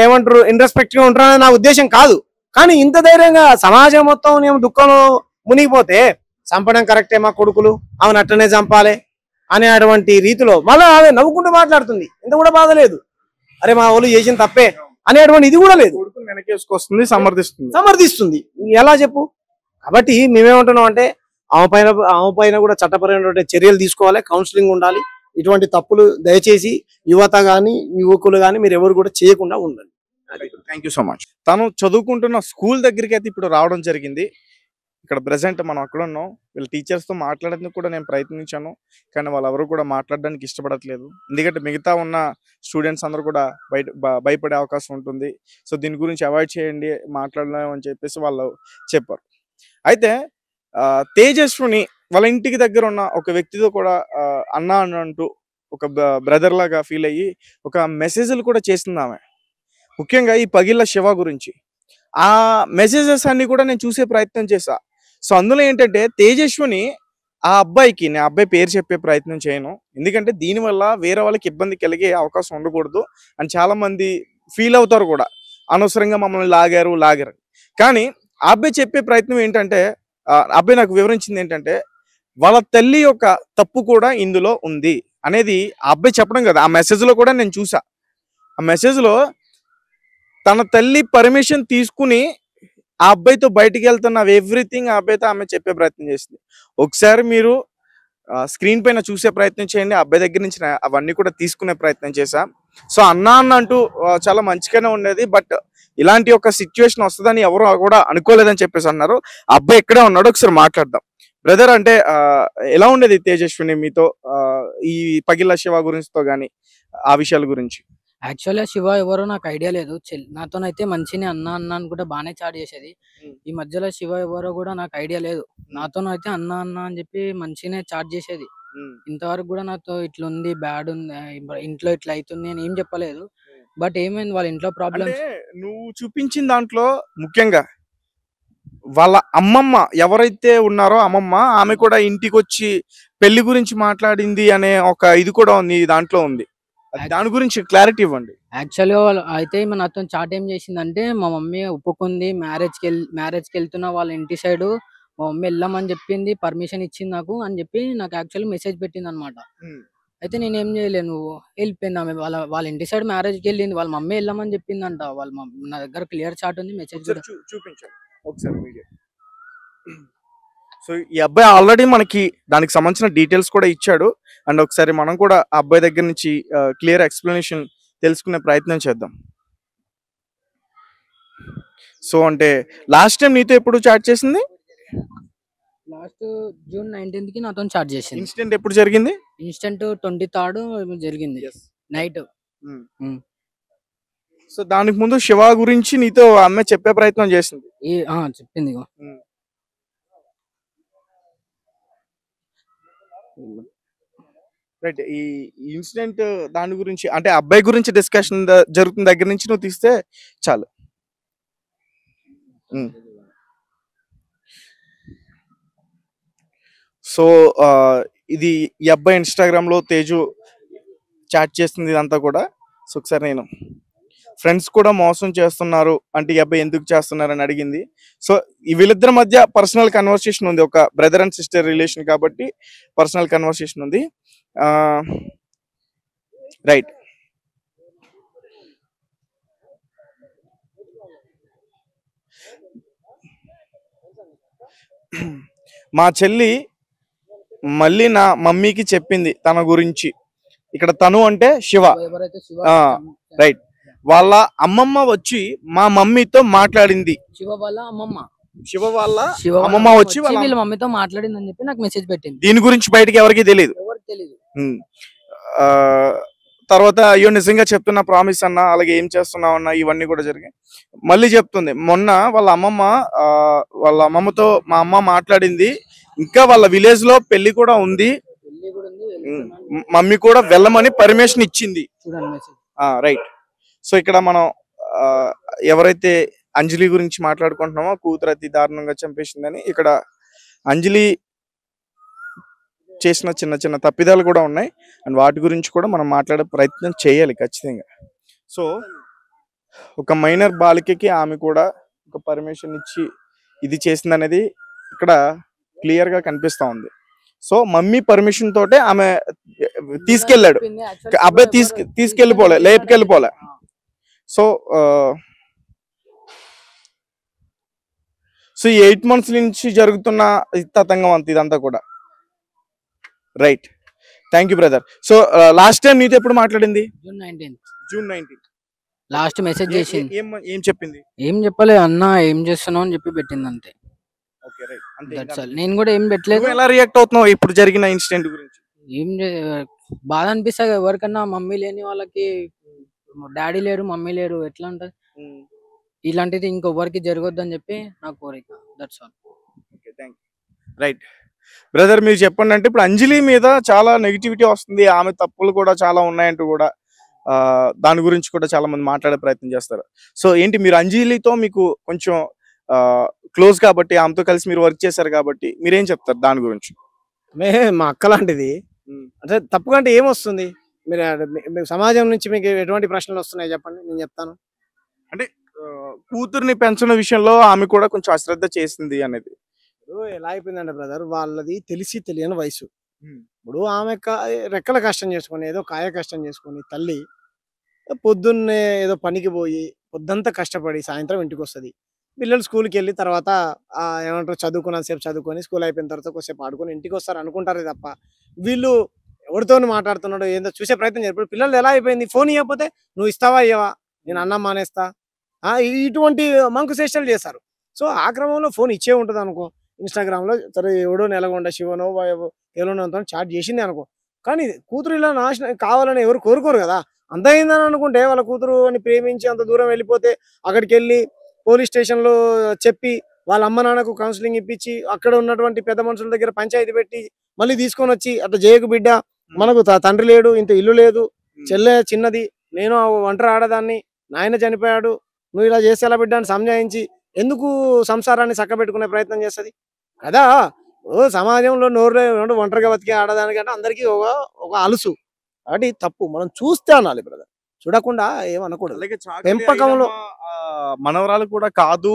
ఏమంటారు ఇంట్రెస్పెక్ట్ గా ఉంటారని నా ఉద్దేశం కాదు. కానీ ఇంత ధైర్యంగా సమాజం మొత్తం నేను దుఃఖంలో మునిగిపోతే చంపడం కరెక్టే, మా కొడుకులు ఆమెను అట్టనే చంపాలి అనేటువంటి రీతిలో మళ్ళీ ఆమె నవ్వుకుంటూ మాట్లాడుతుంది. ఇంత కూడా బాధ లేదు. అరే మా వాళ్ళు చేసిన తప్పే అనేటువంటి ఇది కూడా లేదు. వెనకేసుకొస్తుంది, సమర్థిస్తుంది. ఎలా చెప్పు? కాబట్టి మేమేమంటున్నాం అంటే ఆమె పైన కూడా చట్టపరమైనటువంటి చర్యలు తీసుకోవాలి, కౌన్సిలింగ్ ఉండాలి. ఇటువంటి తప్పులు దయచేసి యువత గాని యువకులు గాని మీరు ఎవరు కూడా చేయకుండా ఉండండి. Thank you so much. తను చదువుకుంటున్న స్కూల్ దగ్గరికి అయితే ఇప్పుడు రావడం జరిగింది. ఇక్కడ ప్రెసెంట్ మనం అక్కడ ఉన్నాం. వీళ్ళ టీచర్స్తో మాట్లాడేందుకు కూడా నేను ప్రయత్నించాను, కానీ వాళ్ళెవరు కూడా మాట్లాడడానికి ఇష్టపడట్లేదు. ఎందుకంటే మిగతా ఉన్న స్టూడెంట్స్ అందరూ కూడా భయపడే అవకాశం ఉంటుంది. సో దీని గురించి అవాయిడ్ చేయండి, మాట్లాడలేము అని చెప్పేసి వాళ్ళు చెప్పారు. అయితే తేజస్విని వాళ్ళ ఇంటికి దగ్గర ఉన్న ఒక వ్యక్తితో కూడా అన్న అని అంటూ ఒక బ్రదర్ లాగా ఫీల్ అయ్యి ఒక మెసేజ్లు కూడా చేసింది ఆమె. ముఖ్యంగా ఈ పగిళ్ళ శివ గురించి ఆ మెసేజెస్ అన్ని కూడా నేను చూసే ప్రయత్నం చేశా. సో అందులో ఏంటంటే తేజస్విని ఆ అబ్బాయికి, నేను అబ్బాయి పేరు చెప్పే ప్రయత్నం చేయను, ఎందుకంటే దీనివల్ల వేరే వాళ్ళకి ఇబ్బంది కలిగే అవకాశం ఉండకూడదు అని చాలా మంది ఫీల్ అవుతారు కూడా, అనవసరంగా మమ్మల్ని లాగారు. కానీ ఆ అబ్బాయి చెప్పే ప్రయత్నం ఏంటంటే, అబ్బాయి నాకు వివరించింది ఏంటంటే వాళ్ళ తల్లి యొక్క తప్పు కూడా ఇందులో ఉంది అనేది ఆ అబ్బాయి చెప్పడం కదా. ఆ మెసేజ్లో కూడా నేను చూసా. ఆ మెసేజ్లో తన తల్లి పర్మిషన్ తీసుకుని ఆ అబ్బాయితో బయటికి వెళ్తున్న ఎవ్రీథింగ్ ఆ అబ్బాయితో ఆమె చెప్పే ప్రయత్నం చేసింది. ఒకసారి మీరు స్క్రీన్ పైన చూసే ప్రయత్నం చేయండి. ఆ అబ్బాయి దగ్గర నుంచి అవన్నీ కూడా తీసుకునే ప్రయత్నం చేశా. సో అన్న అంటూ చాలా మంచిగానే ఉండేది, బట్ ఇలాంటి ఒక సిచ్యువేషన్ వస్తుందని ఎవరు కూడా అనుకోలేదని చెప్పేసి అన్నారు. ఆ అబ్బాయి ఎక్కడే ఉన్నాడు, ఒకసారి మాట్లాడదాం. బ్రదర్, అంటే ఎలా ఉండేది తేజస్విని మీతో ఈ పగిళ్ళ శివ గురించితో కానీ ఆ విషయాల గురించి? యాక్చువల్‌గా శివ ఎవరో నాకు ఐడియా లేదు. నాతోనైతే మంచిగానే అన్న అని కూడా బానే చాట్ చేసేది. ఈ మధ్యలో శివ ఎవరో కూడా నాకు ఐడియా లేదు. నాతోనైతే అన్న అని చెప్పి మంచిగానే చాట్ చేసేది. ఇంతవరకు కూడా నాతో ఇట్లుంది, బ్యాడ్ ఉంది, ఇంట్లో ఇట్లా అవుతుంది అని ఏం చెప్పలేదు. బట్ ఏమైంది, వాళ్ళ ఇంట్లో అంటే ప్రాబ్లమ్స్. నువ్వు చూపించిన దాంట్లో ముఖ్యంగా వాళ్ళ అమ్మమ్మ ఎవరైతే ఉన్నారో అమ్మమ్మ, ఆమె కూడా ఇంటికి వచ్చి పెళ్లి గురించి మాట్లాడింది అనే ఒక ఇది కూడా ఉంది దాంట్లో ఉంది. దాని గురించి క్లారిటీ ఇవ్వండి. యాక్చువల్‌గా అయితే ఈమె నాతో చాట్ ఏం చేసిందంటే, మా మమ్మీ ఒప్పుకుంది, మ్యారేజ్‌కి వెళ్తున్నా వాళ్ళ ఇంటి సైడు, మా మమ్మీ వెళ్ళమని చెప్పింది, పర్మిషన్ ఇచ్చింది నాకు అని చెప్పి నాకు యాక్చువల్లీ మెసేజ్ పెట్టిందనమాట. అయితే నేనేం చేయలేను, వెళ్ళిపోయింది ఆమె. వాళ్ళ ఇంటి సైడ్ మ్యారేజ్‌కి వెళ్ళింది, వాళ్ళ మమ్మీ వెళ్ళమని చెప్పిందంట. నా దగ్గర క్లియర్ చాట్ ఉంది, మెసేజ్ కూడా. చూపించండి ఒకసారి వీడియో. సో ఈ అబ్బాయి ఆల్రెడీ మనకి దానికి సంబంధించిన డీటెయిల్స్ కూడా ఇచ్చాడు. అండ్ ఒకసారి మనం కూడా ఆ అబ్బాయి దగ్గర నుంచి క్లియర్ ఎక్స్ప్లెనేషన్ తెలుసుకునే ప్రయత్నం చేద్దాం. సో అంటే లాస్ట్ టైం నీతో ఎప్పుడు చాట్ చేసింది? లాస్ట్ జూన్ 19కి నాతో చాట్ చేసింది. ఇన్సిడెంట్ ఎప్పుడు జరిగింది? ఇన్స్టెంట్ 23rd జరిగింది నైట్. సో దానికి ముందు శివ గురించి నీతో అమ్మాయి చెప్పే ప్రయత్నం చేసింది. చెప్పింది ఇగో. రైట్. ఈ ఇన్సిడెంట్ దాని గురించి అంటే అబ్బాయి గురించి డిస్కషన్ జరుగుతున్న దగ్గర నుంచి నువ్వు తీస్తే చాలు. సో ఇది ఈ అబ్బాయి ఇన్స్టాగ్రామ్ లో తేజు చాట్ చేస్తుంది ఇదంతా కూడా. సో ఒకసారి నేను ఫ్రెండ్స్ కూడా మోసం చేస్తున్నారు అంటే ఈ అబ్బాయి ఎందుకు చేస్తున్నారు అని అడిగింది. సో వీళ్ళిద్దరి మధ్య పర్సనల్ కన్వర్సేషన్ ఉంది, ఒక బ్రదర్ అండ్ సిస్టర్ రిలేషన్ కాబట్టి పర్సనల్ కన్వర్సేషన్ ఉంది. రైట్. మా చెల్లి మళ్ళీ నా మమ్మీకి చెప్పింది తన గురించి. ఇక్కడ తను అంటే శివ. రైట్. వాళ్ళ అమ్మమ్మ వచ్చి మా మమ్మీతో మాట్లాడింది. శివ వాళ్ళ అమ్మమ్మ వచ్చి వీళ్ళ మమ్మీతో మాట్లాడింది అని చెప్పి నాకు మెసేజ్ పెట్టింది. దీని గురించి బయటకి ఎవరికి తెలియదు. తర్వాత అయ్యో నిజంగా చెప్తున్నా, ప్రామిస్ అన్నా, అలాగే ఏం చేస్తున్నావు అన్నా, ఇవన్నీ కూడా జరిగాయి. మళ్ళీ చెప్తుంది మొన్న వాళ్ళ అమ్మమ్మతో మా అమ్మ మాట్లాడింది, ఇంకా వాళ్ళ విలేజ్ లో పెళ్లి కూడా ఉంది, మమ్మీ కూడా వెళ్ళమని పర్మిషన్ ఇచ్చింది. రైట్. సో ఇక్కడ మనం ఎవరైతే అంజలి గురించి మాట్లాడుకుంటున్నామో, కూతురు అతి దారుణంగా చంపేసిందని, ఇక్కడ అంజలి చేసిన చిన్న చిన్న తప్పిదాలు కూడా ఉన్నాయి. అండ్ వాటి గురించి కూడా మనం మాట్లాడే ప్రయత్నం చేయాలి ఖచ్చితంగా. సో ఒక మైనర్ బాలికకి ఆమె కూడా ఒక పర్మిషన్ ఇచ్చి ఇది చేసింది అనేది ఇక్కడ క్లియర్ గా కనిపిస్తా ఉంది. సో మమ్మీ పర్మిషన్ తోటే ఆమె తీసుకెళ్ళాడు, అబ్బాయి తీసుకెళ్ళిపోలే, లేపుకెళ్ళిపోలే. సో ఈ 8 months నుంచి జరుగుతున్న తతంగం అంత ఇదంతా కూడా. Right. Thank you brother. So last time నీతో ఎప్పుడు మాట్లాడింది? జూన్ 19 లాస్ట్ మెసేజ్ చేసింది. ఏం చెప్పింది? ఏం చెప్పలే, అన్న ఏం చేస్తున్నావు అని చెప్పి పెట్టింది అంతే. నేను కూడా ఏం పెట్టలేదు. ఎలా రియాక్ట్ అవుతున్నావు ఇప్పుడు జరిగిన ఇన్సిడెంట్ గురించి? ఏం బాధ అనిపిస్తుంది ఎవరికన్నా, మమ్మీ లేని వాళ్ళకి. డాడీ లేరు, మమ్మీ లేరు, ఎట్లా ఉంటది? ఇలాంటిది ఇంకొకరికి జరగొద్దు అని చెప్పి నా కోరిక. That's all. రైట్ బ్రదర్, మీరు చెప్పండి. అంటే ఇప్పుడు అంజలి మీద చాలా నెగిటివిటీ వస్తుంది, ఆమె తప్పులు కూడా చాలా ఉన్నాయంటూ కూడా దాని గురించి కూడా చాలా మంది మాట్లాడే ప్రయత్నం చేస్తారు. సో ఏంటి మీరు అంజలితో మీకు కొంచెం క్లోజ్ కాబట్టి ఆమెతో కలిసి మీరు వర్క్ చేశారు కాబట్టి మీరేం చెప్తారు దాని గురించి? మా అక్క లాంటిది. అంటే తప్పుగా అంటే ఏమొస్తుంది? మీరు సమాజం నుంచి మీకు ఎటువంటి ప్రశ్నలు వస్తున్నాయి చెప్పండి, నేను చెప్తాను. అంటే కూతుర్ని పెంచడం విషయంలో ఆమె కూడా కొంచెం అశ్రద్ధ చేసింది అనేది. ఇప్పుడు ఎలా అయిపోయిందంటే బ్రదర్, వాళ్ళది తెలిసి తెలియని వయసు. ఇప్పుడు ఆమె రెక్కల కష్టం చేసుకొని, ఏదో కాయ కష్టం చేసుకొని తల్లి పొద్దున్నే ఏదో పనికి పోయి పొద్దంతా కష్టపడి సాయంత్రం ఇంటికి వస్తుంది. పిల్లలు స్కూల్కి వెళ్ళి తర్వాత ఏమంటారు చదువుకున్నంతసేపు చదువుకొని స్కూల్ అయిపోయిన తర్వాత కొద్దిసేపు ఆడుకొని ఇంటికి వస్తారు అనుకుంటారే తప్ప వీళ్ళు ఎవరితో మాట్లాడుతున్నాడో ఏందో చూసే ప్రయత్నం చేస్తారు. ఇప్పుడు పిల్లలు ఎలా అయిపోయింది, ఫోన్ ఇవ్వకపోతే నువ్వు ఇస్తావా ఇవ్వవా, నేను అన్నం మానేస్తా, ఇటువంటి మంకు చేష్టలు చేస్తారు. సో ఆ క్రమంలో ఫోన్ ఇచ్చే ఉంటుంది అనుకో, ఇన్స్టాగ్రామ్లో సరే ఎవడో నెలగొండ శివనో ఎవరోనో చాట్ చేసింది అనుకో. కానీ కూతురు ఇలా నాశనం కావాలని ఎవరు కోరుకోరు కదా. అంత అయిందని అనుకుంటే వాళ్ళ కూతురు అని ప్రేమించి అంత దూరం వెళ్ళిపోతే అక్కడికి వెళ్ళి పోలీస్ స్టేషన్లో చెప్పి వాళ్ళ అమ్మ నాన్నకు కౌన్సిలింగ్ ఇప్పించి అక్కడ ఉన్నటువంటి పెద్ద మనుషుల దగ్గర పంచాయతీ పెట్టి మళ్ళీ తీసుకొని వచ్చి అట్లా చేయకు బిడ్డ, మనకు తండ్రి లేడు, ఇంత ఇల్లు లేదు, చెల్లె చిన్నది, నేను ఒంటరి ఆడదాన్ని, నాయన చనిపోయాడు, నువ్వు ఇలా చేస్తే ఎలా బిడ్డ అని సంజాయించి ఎందుకు సంసారాన్ని చక్కబెట్టుకునే ప్రయత్నం చేస్తుంది కదా. సమాజంలో నోరు ఒంటరిగా బతికే ఆడదానికంటే అందరికీ ఒక అలుసు. కాబట్టి తప్పు మనం చూస్తే అనాలి బ్రదర్, చూడకుండా ఏమనకూడదు. అలాగే పెంపకంలో మనవరాలు కూడా కాదు